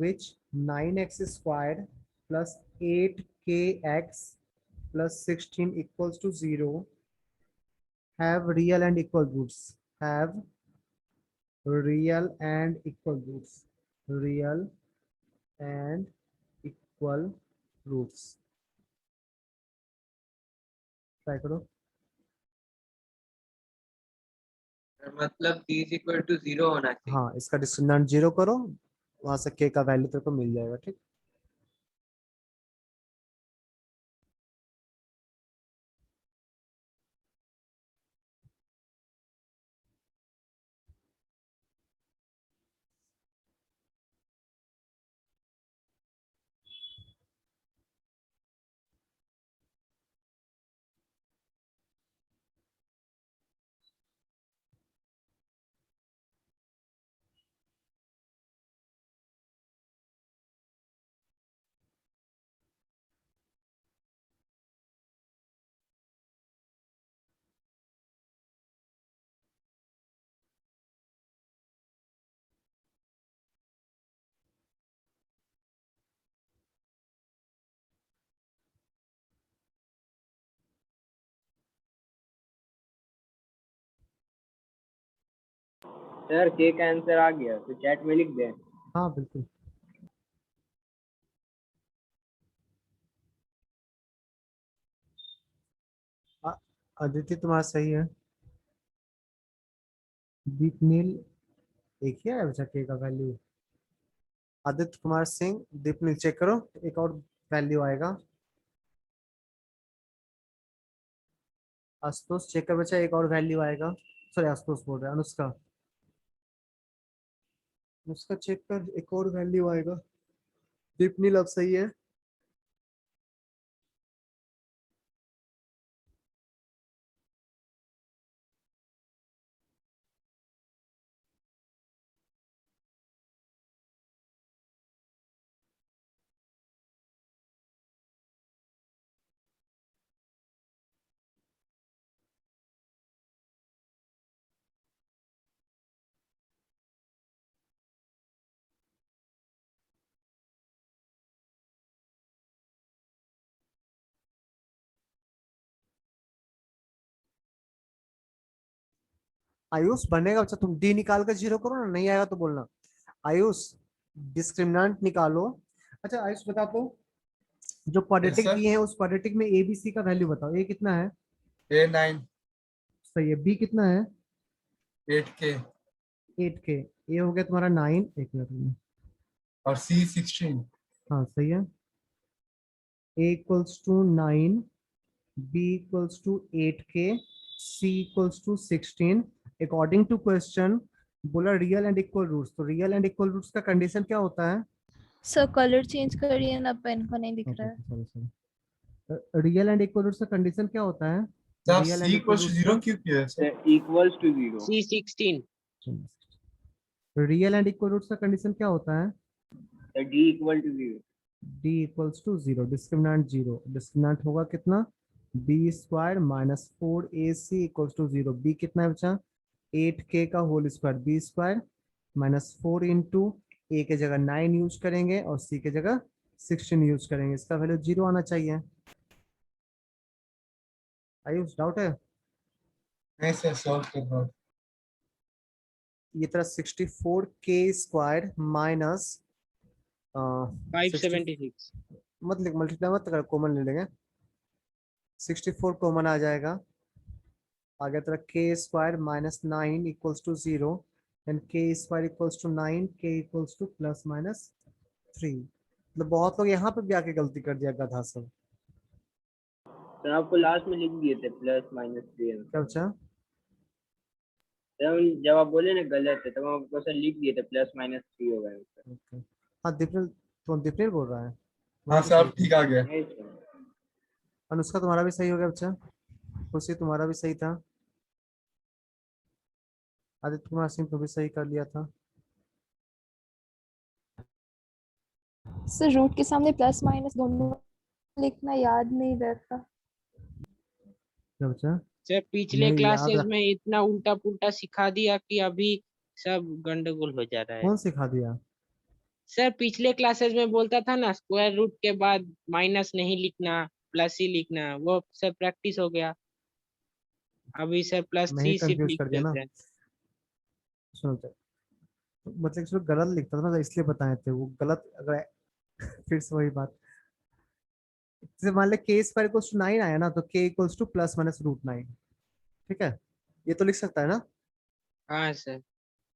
which 9x squared plus 8kx plus 16 equals to 0 have real and equal roots, have real and equal roots, real and equal roots। Try करो। मतलब d is equal to 0 होना चाहिए। हाँ, इसका discriminant 0 करो, वहां से k का वैल्यू तेरे को मिल जाएगा, ठीक। सर के का आंसर आ गया तो चैट में लिख दें। हाँ बिल्कुल। अदिति तुम्हारा सही है। दीपनील एक ही है बच्चा के का वैल्यू। आदित्य कुमार सिंह, दीपनील चेक करो, एक और वैल्यू आएगा। आशुतोष चेक कर बच्चा, एक और वैल्यू आएगा। सॉरी आशुतोष बोल रहा है, अनुष्का, अनुष्का चेक कर, एक और वैल्यू आएगा। दीपनील अब सही है। आयुष बनेगा बच्चा, तुम डी निकाल कर 0 करो ना, नहीं आएगा तो बोलना। आयुष डिस्क्रिमिनेंट निकालो। अच्छा आयुष बता तो, जो Yes, क्वाड्रेटिक sir. दिए हैं उस क्वाड्रेटिक में ए बी सी का वैल्यू बताओ। ए कितना है? A9, सही है। बी कितना है? 8K 8k। ए हो गया तुम्हारा 9, एक मिनट में। और C16। हाँ सही है। A equals to 9, B equals to 8k, C equals to 16 according to question. बोला रियल एंड इक्वल रूट्स, तो रियल एंड इक्वल रूट्स का कंडीशन क्या होता है? सर कलर चेंज करिए ना, पेन को नहीं दिख रहा है। Sorry sorry, real and equal roots का कंडीशन क्या होता है? तो आप real C and equal equal to roots 0 क्यों किया है सर? Equals to 0। C16। Real and equal roots का कंडीशन क्या होता है? D equal to 0। d equals to 0, discriminant 0, discriminant होगा कितना? b square minus 4ac equals to 0। b कितना है बच्चा? 8k का whole square, b square minus 4 into a के जगह 9 यूज करेंगे और c के जगह 16 यूज करेंगे, इसका वैल्यू 0 आना चाहिए। आयुष डाउट है? नहीं सर, सॉल्व कर रहा हूँ। ये तरह 64k² माइनस 576। मत लिख, मल्टीप्लाई मत कर, कॉमन ले लेंगे। 64 कॉमन आ जाएगा। आगे तरह k² minus 9 equals to 0, then k² equals to 9, k equals to plus minus 3। मतलब बहुत लोग यहाँ पे भी आके गलती कर दिया गधा सब। सर आपको लास्ट में लिख दिए थे +-3 क्या बच्चा? सर जब आप बोले ना गलत है, तब आपको सर लिख दिए थे +-3 होगा सर। ओके। हाँ दीपनेल, तो दीपनेल बोल रहा है। हाँ तुम्हारा भी सर, सही अब ठीक आ गया। नहीं सर। था। अनुष्का तुम्हारा भी सही हो गया बच्चा। खुशी तुम्हारा भी सही था। आदित्य कुमार सिंह तो भी सही कर लिया था। सर रूट के सामने प्लस माइनस दोनों लिखना याद नहीं रहता। क्या बच्चा? सर पिछले नहीं याद क्लासेस रख। में इतना उल्टा पुल्टा सिखा दिया कि अभी सब गंडगोल हो जा रहा है। कौन सिखा दिया? सर पिछले क्लासेस में बोलता था ना, स्क्वायर रूट के बाद माइनस नहीं लिखना, प्लस ही लिखना, वो सर प्रैक्टिस हो गया। अभी सर मैं ही +3 सिर्फ कंफ्यूज लिख कर दिया ना। देते हैं। सुनो तो, मतलब इसमें गलत लिखता था ना, इसलिए बताए थे वो गलत। अगर फिर से वही बात, जैसे मान ले k² इक्वल्स टू 9 आया ना, तो k equals to plus minus √9। ठीक है, ये तो लिख सकता है ना। हाँ सर।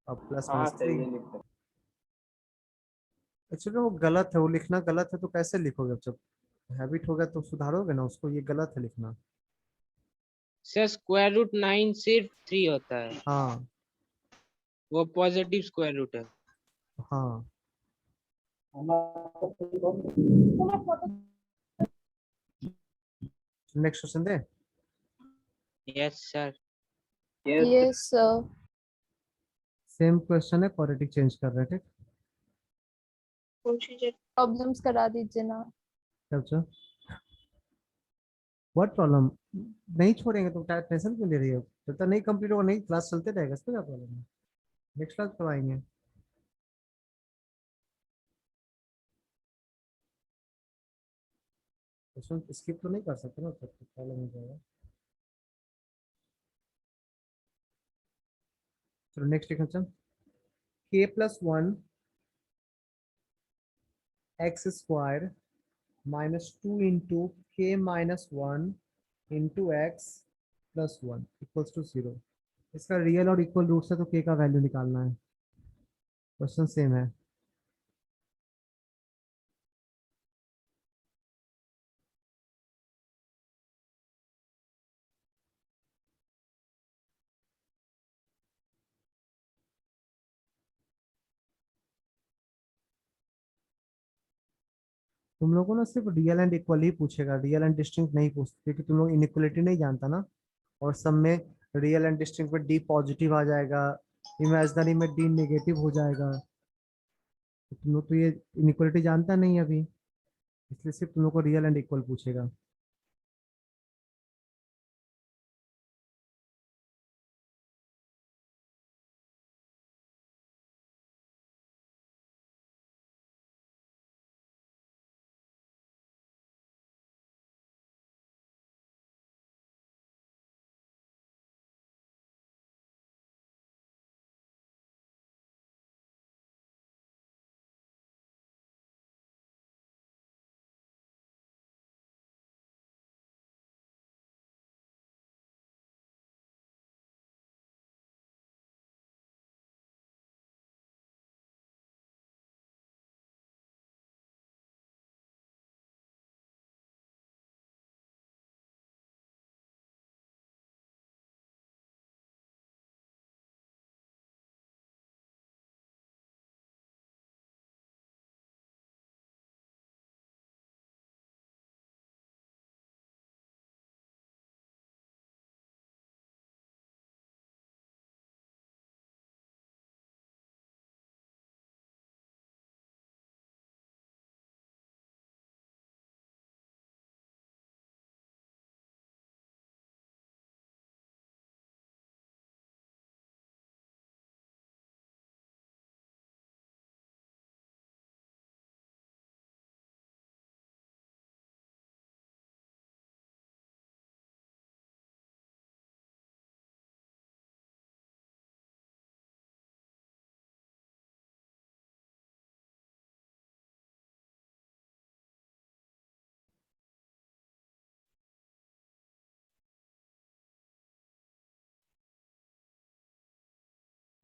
अब प्लस हाँ माइनस सर 3। ये लिख सकते। एक्चुअली वो गलत है, वो लिखना गलत है, तो कैसे लिखोगे? जब हैबिट हो गया तो सुधारोगे ना उसको। ये गलत है लिखना। सर √9 सिर्फ 3 होता है, हाँ वो पॉजिटिव स्क्वायर रूट है। हाँ। नेक्स्ट क्वेश्चन दे। Yes sir. Yes yes sir. Same question है, क्वाड्रेटिक चेंज कर रहे हैं। ठीक। प्रॉब्लम्स करा दीजिए ना। अच्छा, व्हाट प्रॉब्लम? नहीं छोड़ेंगे तो टेंशन क्यों ले रही हो? जब तक नहीं कंप्लीट होगा, नहीं क्लास चलते रहेगा, इसमें क्या प्रॉब्लम है? नेक्स्ट क्लास करवाएंगे। क्वेश्चन स्किप तो नहीं कर सकते ना, तब प्रॉब्लम हो जाएगा। चलो next question. k+1 x² -2 into k-1 into x+1 equals to 0। इसका रियल और इक्वल रूट है, तो k का वैल्यू निकालना है। क्वेश्चन सेम है। तुम लोगों को ना सिर्फ रियल एंड इक्वल ही पूछेगा, रियल एंड डिस्टिंक्ट नहीं पूछते, क्योंकि तुम लोग इनइक्वलिटी नहीं जानता ना। और सब में रियल एंड डिस्टिंक्ट में डी पॉजिटिव आ जाएगा, इमेजिनरी में डी नेगेटिव हो जाएगा। तो तुम लोग तो ये इनइक्वलिटी जानता नहीं अभी, इसलिए सिर्फ तुम लोग को रियल एंड इक्वल पूछेगा।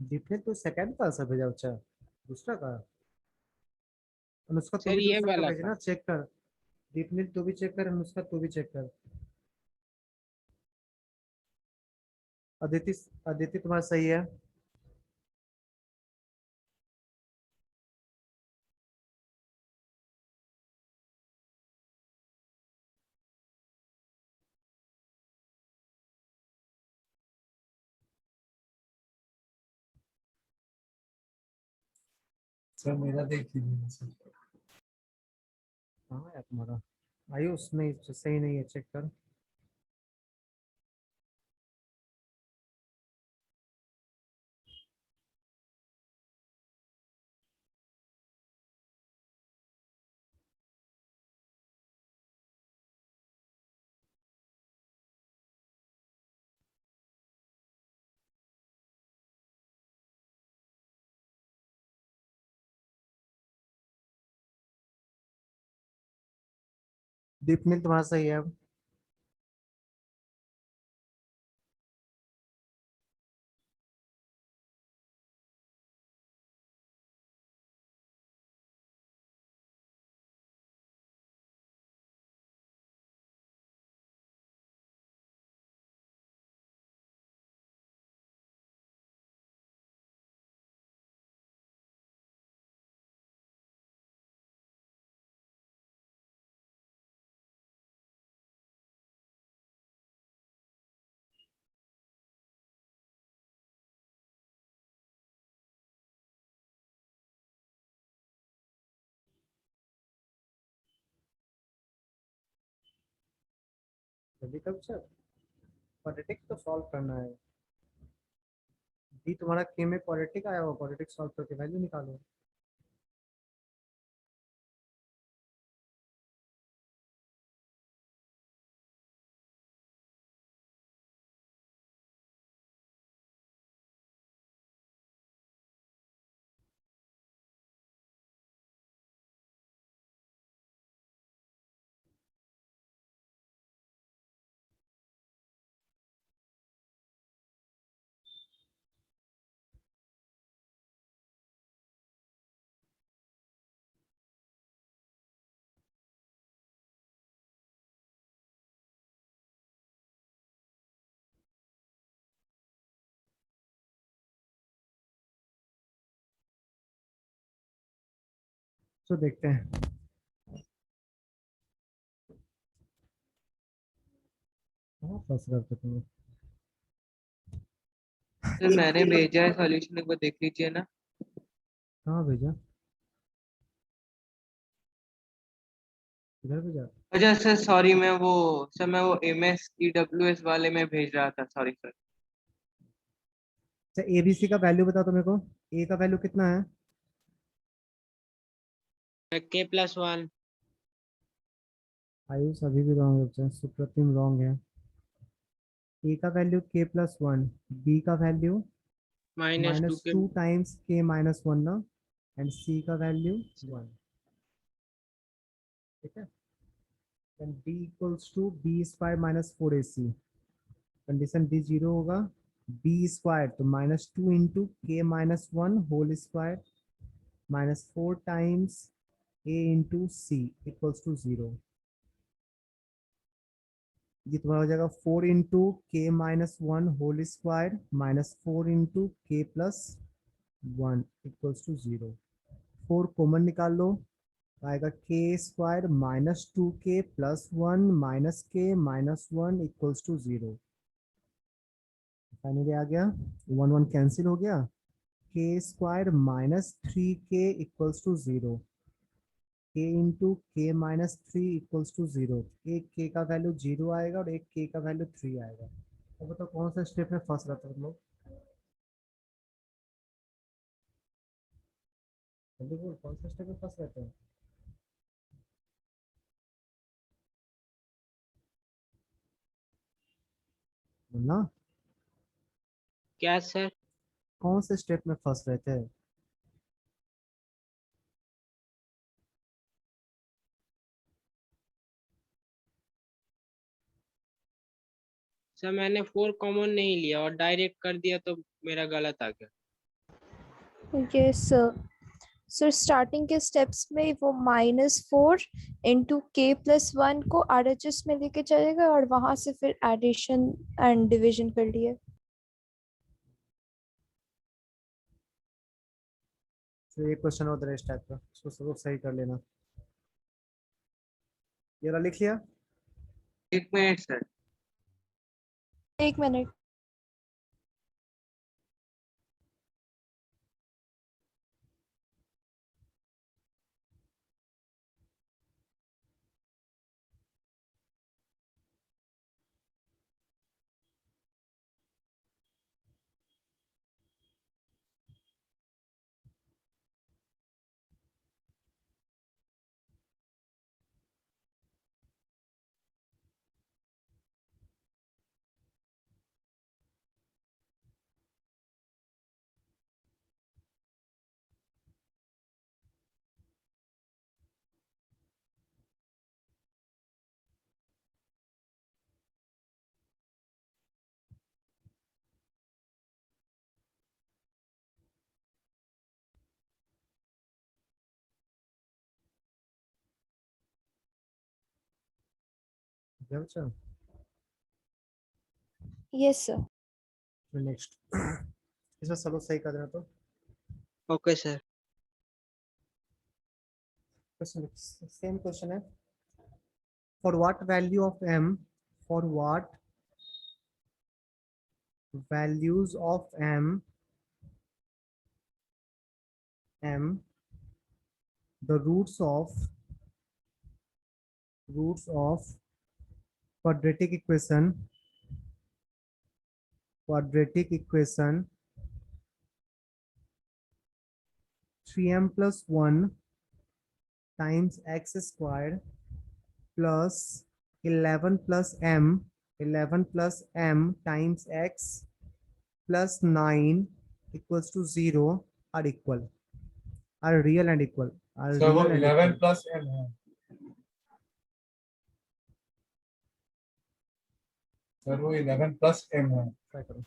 दीपने तो सेकंड का आंसर भेजा बच्चा, दूसरा का। अनुष्का तू सर भी ये दूसरा का वाला भेजना, था। चेक कर। दीपने तू भी चेक कर, अनुष्का तू भी चेक कर। अदिति, अदिति तुम्हारा सही है। सर मेरा देख लीजिए सर। हाँ यार तुम्हारा आयुष नहीं सही नहीं है, चेक कर। दीपने तुम्हारा सही है। जल्दी कब सर, क्वाड्रेटिक तो सॉल्व करना है। डी तुम्हारा के में क्वाड्रेटिक आया हुआ, क्वाड्रेटिक सॉल्व करके वैल्यू निकालो। तो देखते हैं। हाँ फंस करते तुम्हें। सर मैंने भेजा है सॉल्यूशन, एक बार देख लीजिए ना। कहाँ भेजा, इधर भेजा। अच्छा सर सॉरी, मैं वो MS EWS वाले में भेज रहा था, सॉरी सर। अच्छा एबीसी का वैल्यू बताओ तो मेरे को। ए का वैल्यू कितना है। K+1। आयुष अभी भी रॉन्ग है बच्चा, सुप्रतिम रॉन्ग है। ए का वैल्यू k+1, बी का वैल्यू -2 के। -2 टाइम्स k-1 ना, एंड सी का वैल्यू 1। ठीक है, then b equals to b² - 4ac। Condition D zero होगा। बी स्क्वायर तो -2 into k-1 whole square -4 times a into c equals to 0। ये तुम्हारा हो जाएगा 4 into k-1 whole square -4 into k+1 equals to 0। 4 common निकाल लो, आएगा k² -2k +1 -k-1 equals to 0। Finally आ गया, 1 1 कैंसिल हो गया। k² -3k equals to 0। k into k-3 equals to 0। एक k का वैल्यू 0 आएगा और एक k का वैल्यू 3 आएगा। अब बताओ कौन सा स्टेप में फंस रहा था तुम लोग, जल्दी बोल कौन सा स्टेप में फंस रहते हैं। बोलना क्या सर? कौन से स्टेप में फंस रहे थे। सर मैंने 4 कॉमन नहीं लिया और डायरेक्ट कर दिया तो मेरा गलत आ गया। Yes sir. सर स्टार्टिंग के स्टेप्स में वो -4 इंटू k+1 को RHS में लेके चलेगा और वहां से फिर एडिशन एंड डिवीजन कर लिए। तो एक क्वेश्चन और इस टाइप का, इसको सब सही कर लेना। ये वाला लिख लिया? 1 मिनट सर। 1 मिनट। क्या बच्चा? Yes sir. फिर नेक्स्ट इसमें सब सही कर देना। तो okay sir. Question same question है। For what value of m, फॉर व्हाट values of m the roots of quadratic equation 3m plus 1 times x squared plus 11 plus m times x plus 9 equals to 0 are equal, are real and equal, are sir वो real and 11 equal. Plus m है। Sir वो 11 plus m है। Try करो.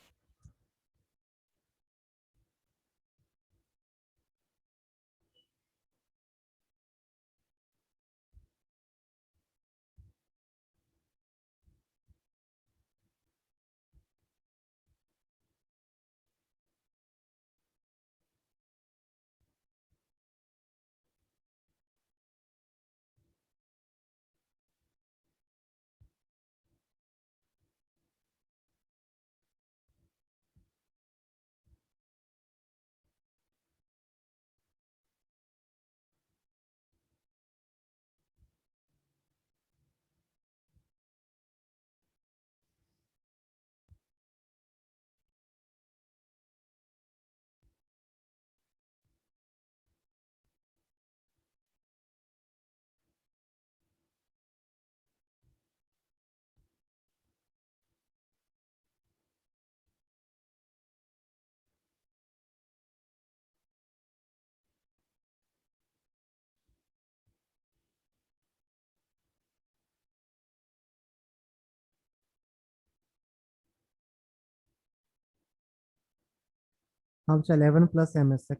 हम 11 plus M S तक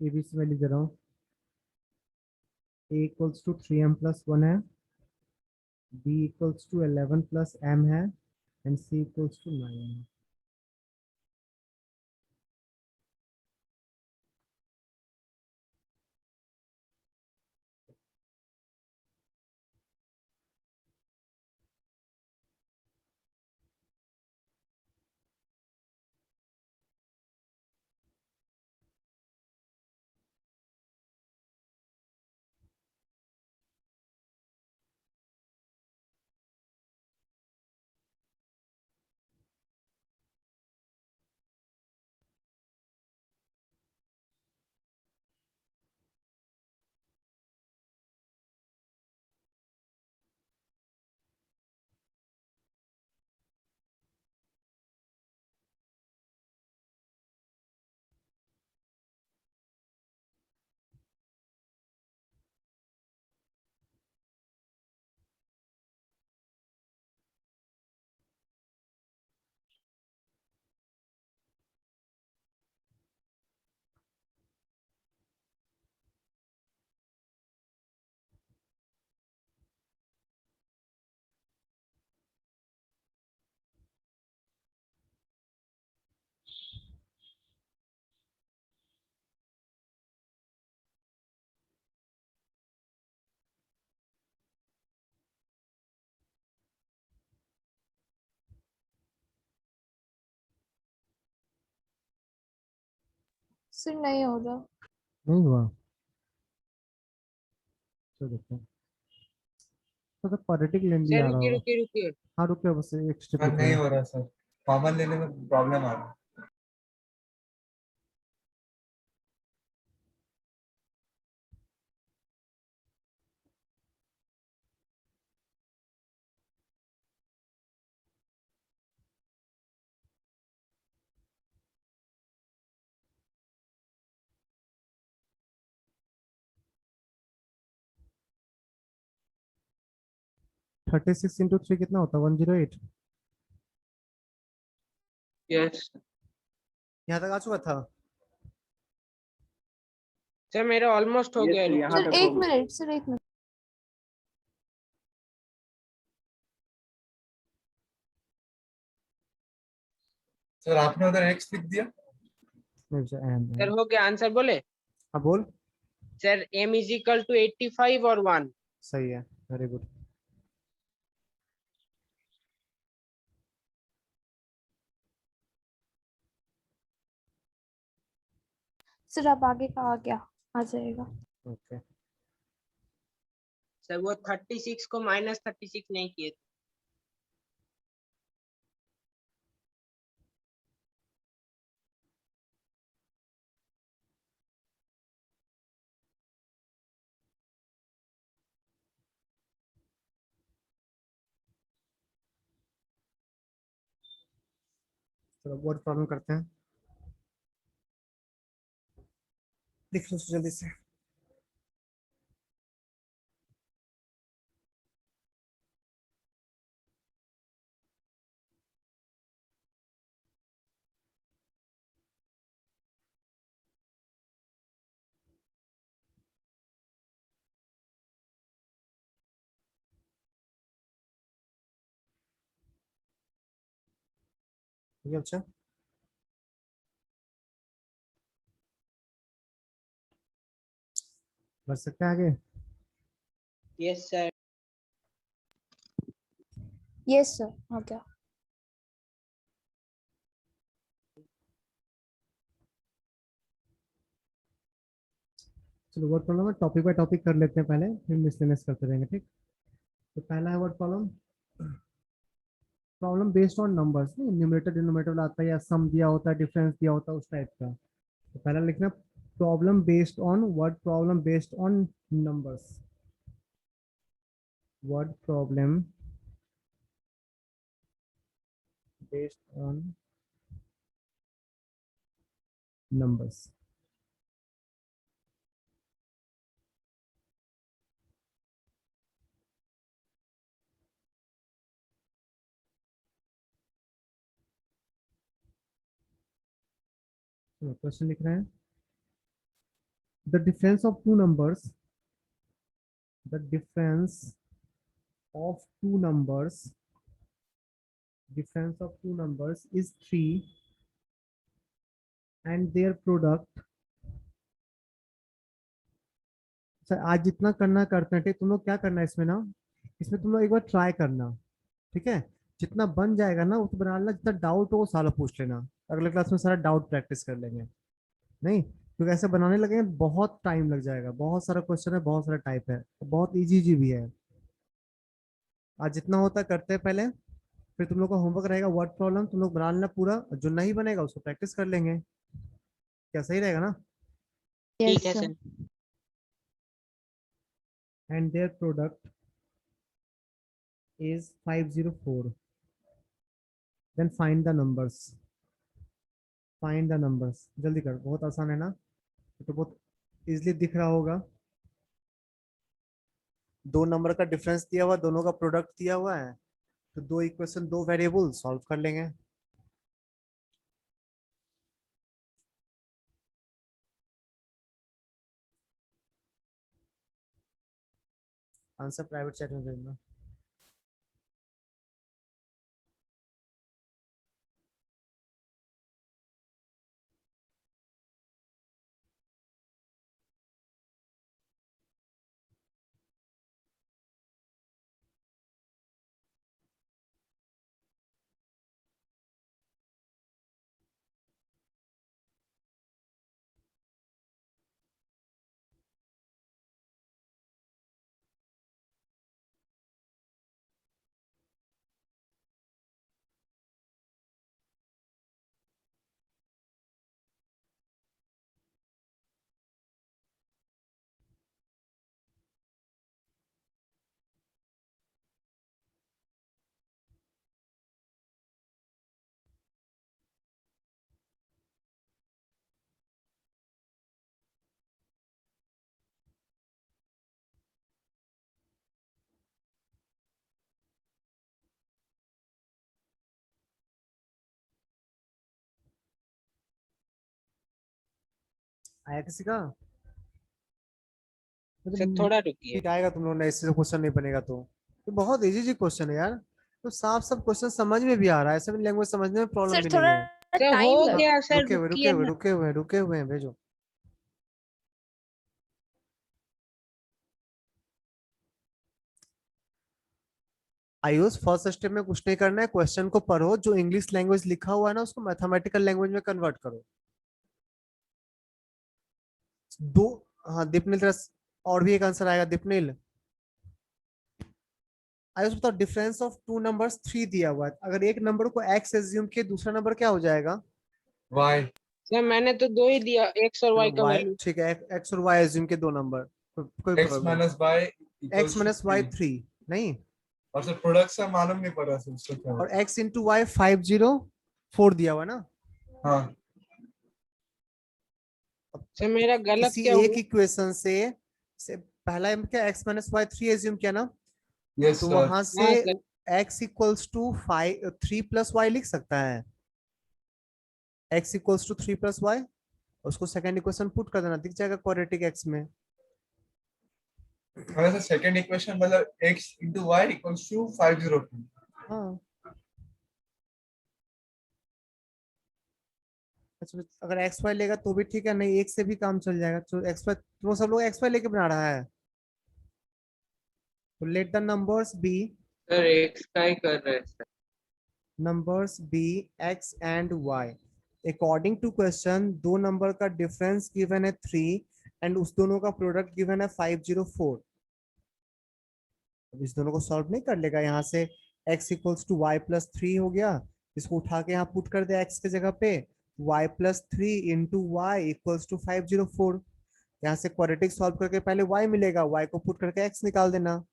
A B C value दे रहा हूँ। ए equals to 3m plus 1 है, b equals to 11 plus m है एंड सी इक्वल्स टू 9 है। सर नहीं हो रहा। नहीं हुआ? चलो देखते हैं। तो क्वाड्रेटिक लेंथ सर आ रहा रुकिए होगा। रुकिए रुकिए। हाँ रुको, बस एक स्टेप सर नहीं रुको। हो रहा सर, कॉमन लेने में प्रॉब्लम आ रहा है। थर्टी सिक्स इंटू थ्री कितना होता है? 108। यस यहाँ तक आ चुका था। सर मेरा ऑलमोस्ट हो ये गया, तो रुकिए। यहाँ सर तक हो एक गया। मिनट, सर एक मिनट। सर आपने उधर एक्स लिख दिया। नहीं सर, एम सर एम। हो गया, आंसर बोले। हाँ बोल। Sir m is equal to 85 और 1। सही है, वेरी गुड। सर अब आगे का आ गया, आ जाएगा। ओके। सर वो 36 को -36 नहीं किए थे। चलो वर्ड प्रॉब्लम करते हैं। लिख लो जल्दी से। ठीक है, अच्छा। बढ़ सकते हैं आगे। Yes sir. यस सर, आ गया। चलो वर्ड प्रॉब्लम है, टॉपिक बाय टॉपिक कर लेते हैं पहले, फिर मिसलेनियस करते रहेंगे, ठीक। तो पहला है word problem. Problem based on numbers, नहीं न्यूमरेटर डिनोमिनेटर आता है या सम दिया होता है, डिफरेंस दिया होता है, उस टाइप का। तो पहला लिखना problem based on word problem based on numbers. Word problem based on numbers. Question लिख रहे हैं, the difference of two numbers, the difference of two numbers, difference of two numbers is 3 and their product। Sir आज जितना करना करते हैं, ठीक। तुम लोग क्या करना है इसमें ना, इसमें तुम लोग एक बार ट्राई करना, ठीक है। जितना बन जाएगा ना उतना बना लेना, जितना डाउट हो वो सारा पूछ लेना। अगले क्लास में सारा डाउट प्रैक्टिस कर लेंगे। नहीं, क्योंकि ऐसे बनाने लगेंगे बहुत टाइम लग जाएगा, बहुत सारा क्वेश्चन है, बहुत सारा टाइप है, बहुत इजी इजी भी है। आज जितना होता है करते हैं पहले, फिर तुम लोग का होमवर्क रहेगा वर्ड प्रॉब्लम, तुम लोग बना लेना पूरा, जो नहीं बनेगा उसको प्रैक्टिस कर लेंगे। क्या सही रहेगा ना? ठीक यस है sir. Sir. and their product is 504, then find the numbers। find the numbers जल्दी कर, बहुत आसान है ना, तो बहुत इजीली दिख रहा होगा। दो नंबर का डिफरेंस दिया हुआ, दोनों का प्रोडक्ट दिया हुआ है, तो दो इक्वेशन दो वेरिएबल सॉल्व कर लेंगे। आंसर प्राइवेट चैट में भेजना। आया किसी का? सर थोड़ा रुकिए। ठीक आएगा तुम लोगों ने, ऐसे क्वेश्चन नहीं बनेगा तो। ये बहुत इजी जी क्वेश्चन है यार, तो साफ साफ क्वेश्चन समझ में भी आ रहा है, ऐसे लैंग्वेज समझने में प्रॉब्लम सर भी नहीं थोड़ा है। सर हो टाइम लग गया सर, रुके हुए रुके रुकिए हुए ना। रुके हुए रुके हुए हैं, भेजो। आयुष फर्स्ट स्टेप में कुछ नहीं करना है, क्वेश्चन को पढ़ो, जो इंग्लिश लैंग्वेज लिखा हुआ है ना उसको मैथमेटिकल लैंग्वेज में कन्वर्ट करो। दो, हाँ दीपनील और भी एक आंसर आएगा दीपनील। आयुष बताओ, डिफरेंस ऑफ टू नंबर्स 3 दिया हुआ है, अगर एक नंबर को एक्स एज्यूम किए दूसरा नंबर क्या हो जाएगा? Y. सर मैंने तो 2 ही दिया, एक्स और वाई का वाई, वैल्यू। ठीक है, एक्स और वाई एज्यूम के दो नंबर, कोई X problem minus Y X equals to minus Y 3. 3 नहीं, और सर प्रोडक्ट से मालूम नहीं पड़ रहा सर उसका क्या और होता एक्स इंटू वाई 504 दिया हुआ ना। है। हाँ सर मेरा गलत किसी क्या एक हुआ? इक्वेशन से पहला क्या एक्स माइनस वाई 3 एज्यूम किया ना, यस तो सर। वहां से हाँ sir. x equals to 3 plus Y लिख सकता है, x equals to 3 plus Y, उसको सेकंड इक्वेशन पुट कर देना, दिख जाएगा क्वाड्रेटिक x में। अगर सर सेकंड इक्वेशन मतलब x into y equals to 502. हाँ अच्छा, अगर एक्स वाई लेगा तो भी ठीक है, नहीं एक से भी काम चल जाएगा, तो एक्स वाई तो सब लोग एक्स वाई लेके बना रहा है, तो let the numbers be, sir X का ही कर रहे हैं sir. numbers be x and y according to question, दो नंबर का डिफरेंस गिवन है 3 एंड उस दोनों का प्रोडक्ट गिवन है 504। अब इस दोनों को सॉल्व नहीं कर लेगा, यहाँ से x equals to Y plus 3 हो गया, इसको उठा के यहाँ पुट कर दे x के जगह पे, y plus 3 into Y equals to 504। यहाँ से क्वाड्रेटिक सॉल्व करके पहले y मिलेगा, y को पुट करके x निकाल देना।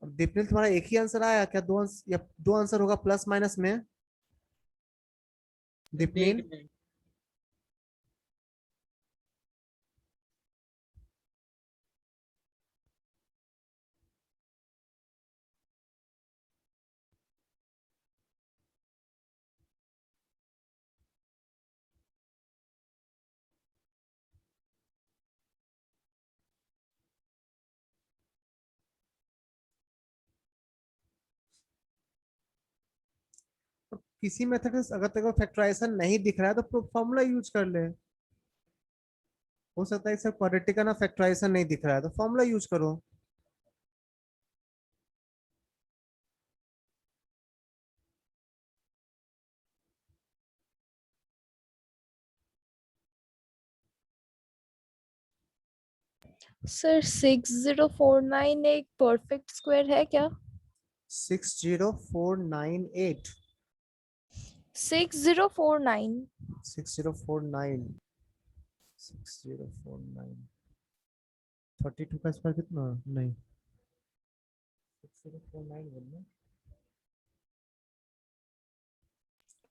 अब दीपनील तुम्हारा एक ही आंसर आया क्या, दो आंसर या दो आंसर होगा प्लस माइनस में? देख दीपनील रहे हैं। किसी मेथड से अगर तेरे को फैक्टराइजेशन नहीं दिख रहा है तो फॉर्मूला यूज कर ले, हो सकता है सर क्वाड्रेटिक का ना फैक्टराइजेशन नहीं दिख रहा है तो फॉर्मूला यूज करो। सर 6049 एक परफेक्ट स्क्वायर है क्या? 60498 6049 6049 6049 32 का स्क्वायर कितना? नहीं 6049 बोलना,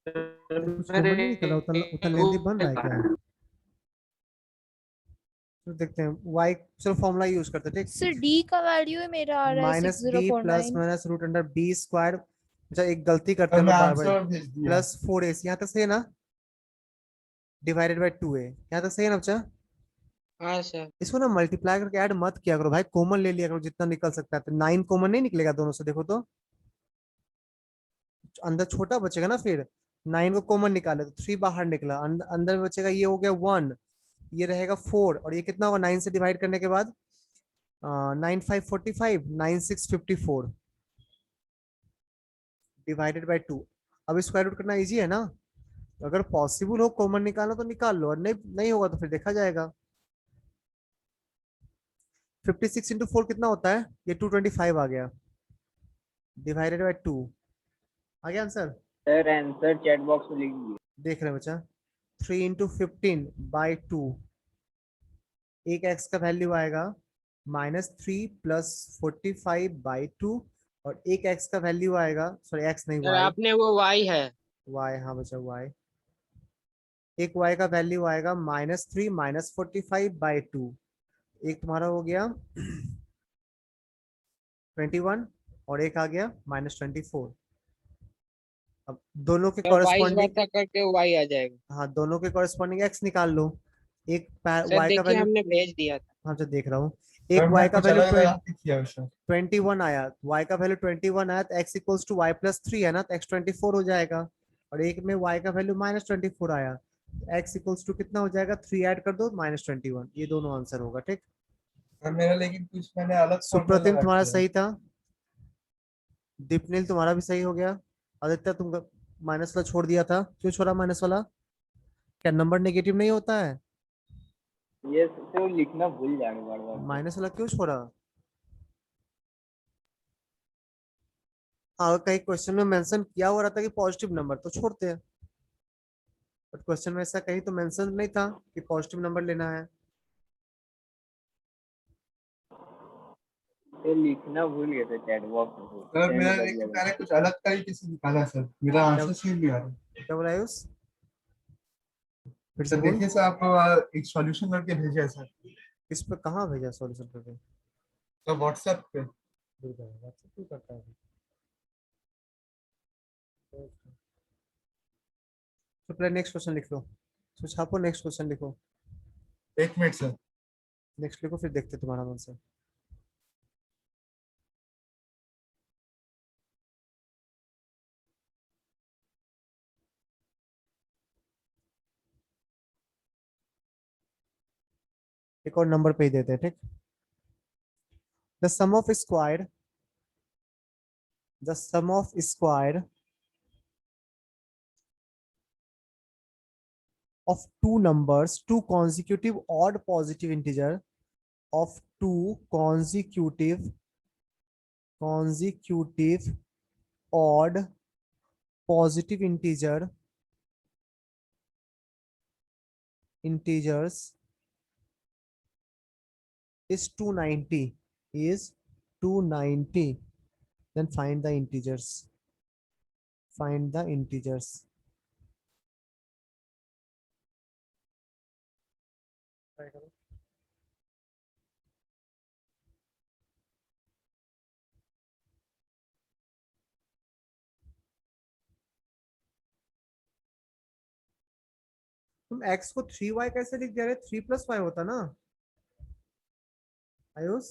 कुछ कॉमन नहीं निकला, उतना उतना लेंथी बन रहा है क्या? तो देखते हैं y, चलो फॉर्मूला यूज करते हैं, सर ठीक। डी का वैल्यू है मेरा आ रहा है minus b plus 6049। Minus root under b square, अच्छा एक गलती करते सर हैं मैं लोग बार बार, आंसर भेज दिया। प्लस 4ac यहाँ तक सही है ना, डिवाइडेड बाय 2a यहाँ तक सही है ना बच्चा? हाँ सर। इसको ना मल्टीप्लाई करके ऐड मत किया करो भाई, कॉमन ले लिया करो जितना निकल सकता है, तो 9 कॉमन नहीं निकलेगा दोनों से, देखो तो अंदर छोटा बचेगा ना, फिर 9 को कॉमन निकाले तो 3 बाहर निकला, अंदर बचेगा, ये हो गया 1, ये रहेगा 4, और ये कितना होगा 9 से डिवाइड करने के बाद 9545 9654 डिवाइडेड बाय 2। अब स्क्वायर रूट करना इजी है ना, अगर पॉसिबल हो कॉमन निकालना तो निकाल लो, और नहीं नहीं होगा तो फिर देखा जाएगा। 56 इंटू 4 कितना होता है, ये 225 आ गया, डिवाइडेड बाय 2 आ गया answer, sir answer chat box में लिख दिए। देख रहे हैं बच्चा। 3 इंटू 15 बाई 2, एक एक्स का वैल्यू आएगा -3 प्लस 45 बाई 2, और एक एक्स का वैल्यू आएगा, सॉरी एक्स नहीं सर वाई, आपने वो वाई है। वाई हाँ बच्चा वाई, एक वाई का वैल्यू आएगा -3 माइनस 45 बाई 2, एक तुम्हारा हो गया 21 और एक आ गया -24। अब दोनों के सर वाइस कॉरेस्पॉन्डिंग, वर्सा करके y आ जाएगा। हाँ दोनों के कॉरेस्पॉन्डिंग x निकाल लो। एक सर y का देखिए वैल्यू, हमने भेज दिया था। हाँ जो देख रहा हूँ, सर एक मैं y का कुछ वैल्यू अलग लगा के किया सर। 21 आया, y का वैल्यू 21 आया तो x equals to y plus 3 है ना, तो x 24 हो जाएगा। और एक में y का वैल्यू -24 आया, तो x इक्वल्स टू कितना हो जाएगा, 3 ऐड कर दो -21, ये दोनों आंसर होगा। ठीक, सर मेरा लेकिन कुछ मैंने अलग फॉर्मूला सुप्रतिम लगा तुम्हारा किया है। सही था, दीपनील तुम्हारा भी सही हो गया, आदित्य तुम माइनस वाला छोड़ दिया था, क्यों छोड़ा माइनस वाला, क्या नंबर नेगेटिव नहीं होता है, ये तो लिखना भूल जाएंगे बार बार। माइनस वाला क्यों छोड़ा। हाँ कहीं क्वेश्चन में मेंशन किया हो रहा था कि पॉजिटिव नंबर तो छोड़ते हैं, बट क्वेश्चन में ऐसा कहीं तो मेंशन नहीं था कि पॉजिटिव नंबर लेना है। ये लिखना भूल गए थे चैट बॉक्स में, सर सेंड मेरा कर दिया लेकिन था। मैंने कुछ अलग तरीके से निकाला सर, मेरा आंसर सीन नहीं आ रहा। क्या बोला आयुष, फिर से सर बोल। देखिए सर, आपको एक सॉल्यूशन करके भेजा है सर। इस पे कहाँ भेजा सॉल्यूशन करके, तो व्हाट्सएप पे। व्हाट्सएप क्यों करता है। तो पहले नेक्स्ट क्वेश्चन लिख लो, तो छापो नेक्स्ट क्वेश्चन लिखो, एक मिनट सर। नेक्स्ट लिखो फिर देखते हैं तुम्हारा मन से। एक और नंबर पे ही देते हैं। ठीक, the sum of square, the sum of square of two numbers, two consecutive odd positive integer of two consecutive odd positive integers is 290, is 290, then find the integers, find the integers। तुम x को 3y कैसे लिख दे रहे, 3 + y होता ना आयुष,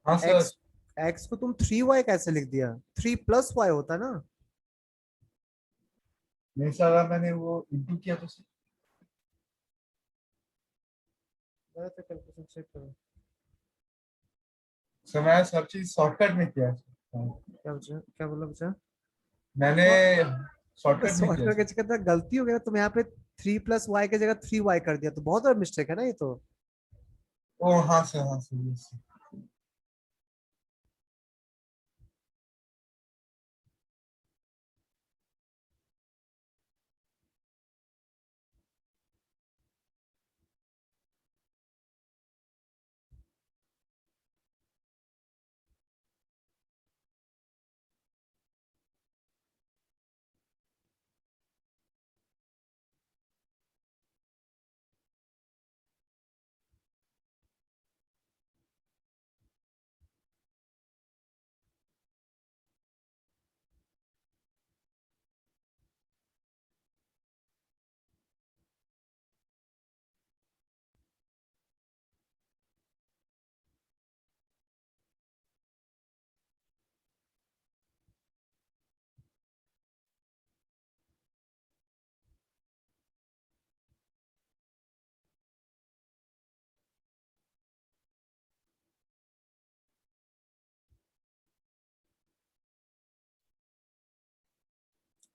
हाँ sir. x x को तुम 3y कैसे लिख दिया, 3 + y होता ना। नहीं सर, अगर मैंने वो इंटू किया तो सर। कैलकुलेशन चेक करो, सर मैं सब चीज शॉर्टकट में किया है सर। हाँ, क्या बचा, क्या बोला बचा, मैंने शॉर्टकट में किया सॉफ्टवेयर के सर। चक्कर में गलती हो गया, तुम यहाँ पे 3 + y की जगह 3y कर दिया, तो बहुत बड़ा मिस्टेक है ना ये तो। ओ हाँ सर, हाँ सर, yes सर।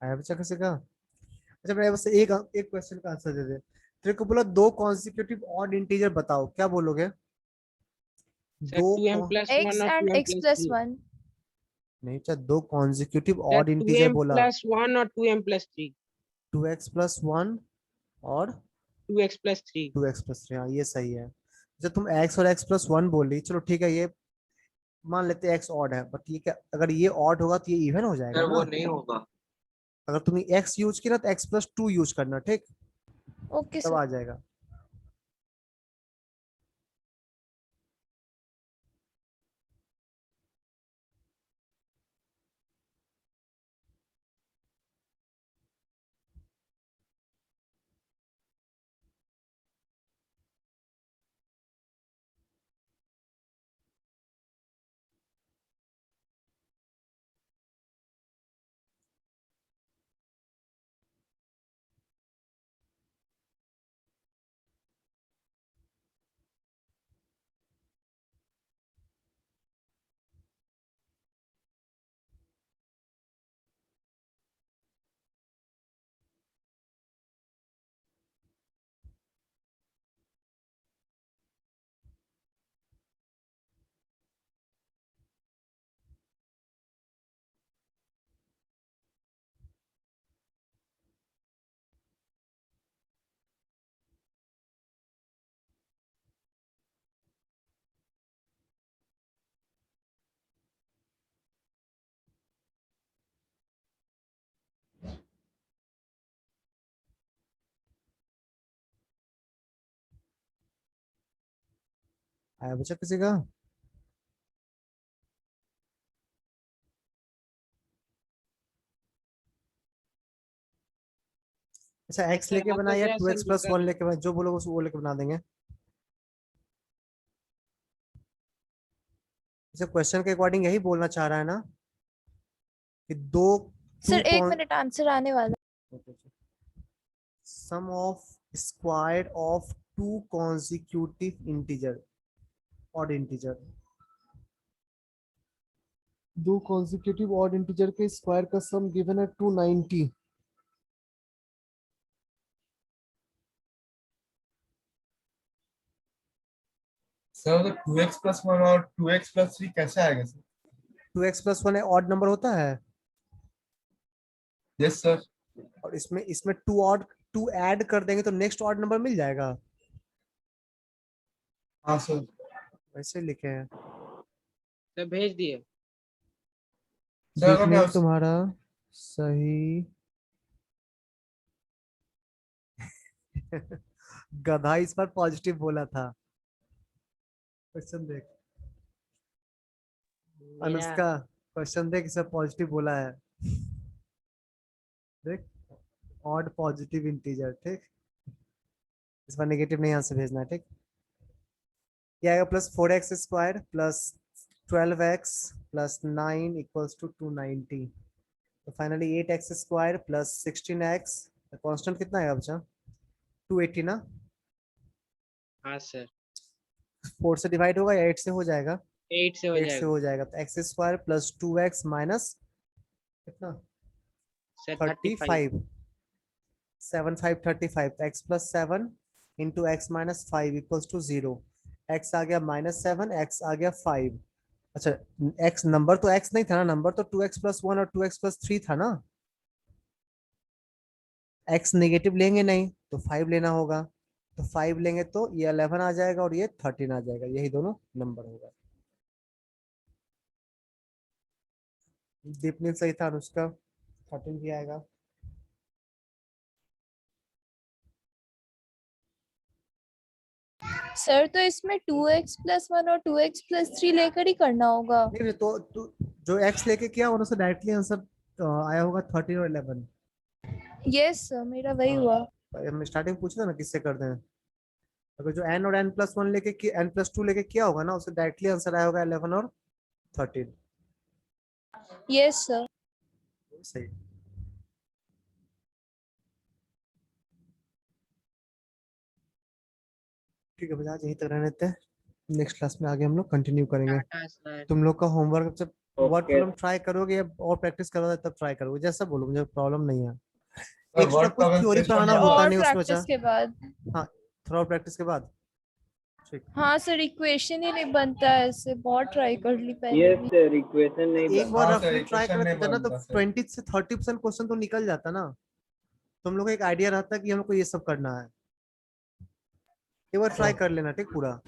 आया बच्चा किसी का, अच्छा मैं बस एक एक क्वेश्चन का आंसर दे दे, तेरे को बोला दो कॉन्सिक्यूटिव ऑड इंटीजर बताओ, क्या बोलोगे, सर दो 2m+1 x और and x plus 2m+3। 1। नहीं अच्छा, दो कॉन्सिक्यूटिव सर ऑड इंटीजर बोला, 2m+1 और 2m+3। 2x + 1 और 2x+3। 2x + 3, हाँ ये सही है। जब तुम x और x + 1 बोली, चलो ठीक है, ये मान लेते हैं x ऑड है, बट ये क्या, अगर ये ऑड होगा तो ये इवन हो जाएगा सर ना। वो नहीं होगा। अगर तुमने x यूज किया तो x + 2 यूज करना, ठीक, ओके तब सर। आ जाएगा। आया बच्चा किसी का? अच्छा एक्स सर, लेके आ बना तो या गया टू सर एक्स प्लस दिक्कत। वन लेके बना, जो बोलोगे वो लेके बना देंगे। अच्छा क्वेश्चन के अकॉर्डिंग यही बोलना चाह रहा है ना कि दो सर टू एक मिनट, आंसर आने वाला। sum of squared of two consecutive integer odd integer, दो consecutive odd integer के स्क्वायर का सम गिवन है 290। सर तो 2x plus 1 और 2x plus 3 कैसे आएगा sir? 2x plus one odd number होता है यस सर। और इसमें इसमें टू ऐड कर देंगे तो नेक्स्ट ऑड नंबर मिल जाएगा। हाँ सर। वैसे लिखे हैं। सर भेज दिए। सर अगर मैं दीपनेक तुम्हारा सही गधा इस पर पॉजिटिव बोला था। क्वेश्चन देख मेरा अनुष्का, क्वेश्चन देख इसे पॉजिटिव बोला है। देख ऑड पॉजिटिव इंटीजर, ठीक इस पर नेगेटिव नहीं आंसर भेजना है, ठीक क्या आएगा plus 4x square plus 12x plus 9 equals to 290। तो finally 8x square plus 16x, constant कितना आएगा बच्चा 280 ना। हाँ सर, 4 से डिवाइड होगा या 8 से हो जाएगा? 8 से हो 8 से जाएगा हो जाएगा तो x square plus 2x minus कितना सर। 35 7 5 35 तो x plus 7 into X minus 5 equals to 0। x आ गया -7, x आ गया 5। अच्छा x नंबर तो x नहीं था ना, नंबर तो 2x प्लस 1 और 2x प्लस 3 था ना। x नेगेटिव लेंगे नहीं तो 5 लेना होगा, तो 5 लेंगे तो ये 11 आ जाएगा और ये 13 आ जाएगा, यही दोनों नंबर होगा। दीपनील सही था, अनुष्का 13 भी आएगा। सर तो इसमें 2x प्लस 1 और 2x प्लस 3 लेकर ही करना होगा। नहीं तो जो x लेके किया उनसे डायरेक्टली आंसर आया होगा 13 और 11। यस सर, मेरा वही हुआ। हम स्टार्टिंग पूछ रहे ना किससे करते हैं, अगर जो n और n प्लस 1 लेके n प्लस 2 लेके किया होगा ना उससे डायरेक्टली आंसर आया होगा 11 और 13। Yes sir. सही। ठीक है बजा यहीं तक रहने देते हैं, नेक्स्ट क्लास में आगे हम लोग कंटिन्यू करेंगे। टाटा सर। तुम लोग का होमवर्क जब वर्ड ओके प्रॉब्लम ट्राई करोगे या और प्रैक्टिस करोगे तब ट्राई करोगे, जैसा बोलो मुझे प्रॉब्लम नहीं है। सर एक्स्ट्रा वर्ड कुछ प्रॉब्लम थ्योरी टेस्ट पढ़ाना सर होता और नहीं उसमें बचा। प्रैक्टिस के बाद। हाँ थोड़ा और प्रैक्टिस के बाद ठीक। हाँ सर, इक्वेशन ही नहीं बनता है ऐसे, बहुत ट्राई कर ली पहले यस भी। सर, इक्वेशन नहीं एक बन। बार हाँ सर रफली ट्राई इक्वेशन कर नहीं देते ना तो बनता सर। 20 से 30% क्वेश्चन तो निकल जाता ना, तो हम लोग को एक आइडिया रहता कि हमको ये सब करना है। एक बार ट्राई कर लेना ठीक पूरा।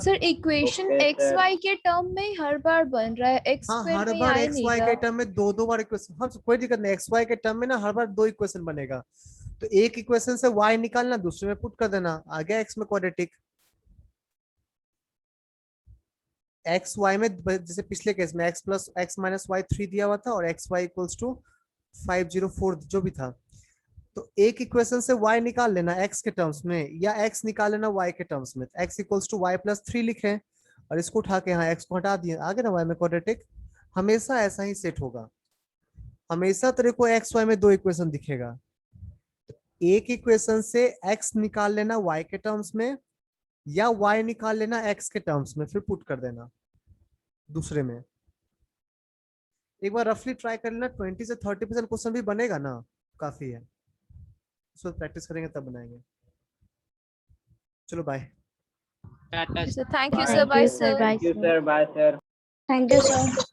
Sir equation okay X sir. Y के टर्म में हर बार बन रहा है, एक्स हाँ स्क्वायर हर में बार आ ही एक्स नहीं वाई रहा। के टर्म में दो बार इक्वेशन, हाँ कोई दिक्कत नहीं, एक्स वाई के टर्म में ना हर बार 2 इक्वेशन बनेगा, तो एक इक्वेशन से y निकालना दूसरे में पुट कर देना, आ गया x में क्वाड्रेटिक। एक्स वाई में जैसे पिछले केस में x plus X minus Y 3 दिया हुआ था और एक्स वाई इक्वल्स टू 504 जो भी था, तो एक इक्वेशन से y निकाल लेना x के टर्म्स में या x निकाल लेना y के टर्म्स में, x equals to y plus 3 लिखें और इसको उठा के यहाँ x को हटा दिए, आगे ना y में क्वाड्रेटिक। हमेशा ऐसा ही सेट होगा, हमेशा तेरे को एक्स वाई में 2 इक्वेशन दिखेगा, एक इक्वेशन से x निकाल लेना y के टर्म्स में या y निकाल लेना x के टर्म्स में, फिर पुट कर देना दूसरे में। एक बार रफली ट्राई कर लेना, 20 से 30% क्वेश्चन भी बनेगा ना, काफी है, उसको प्रैक्टिस करेंगे तब बनाएंगे। चलो bye. Tata sir. Thank you Bye. Sir, bye sir, sir. bye. Thank you sir, bye sir. Thank you, sir.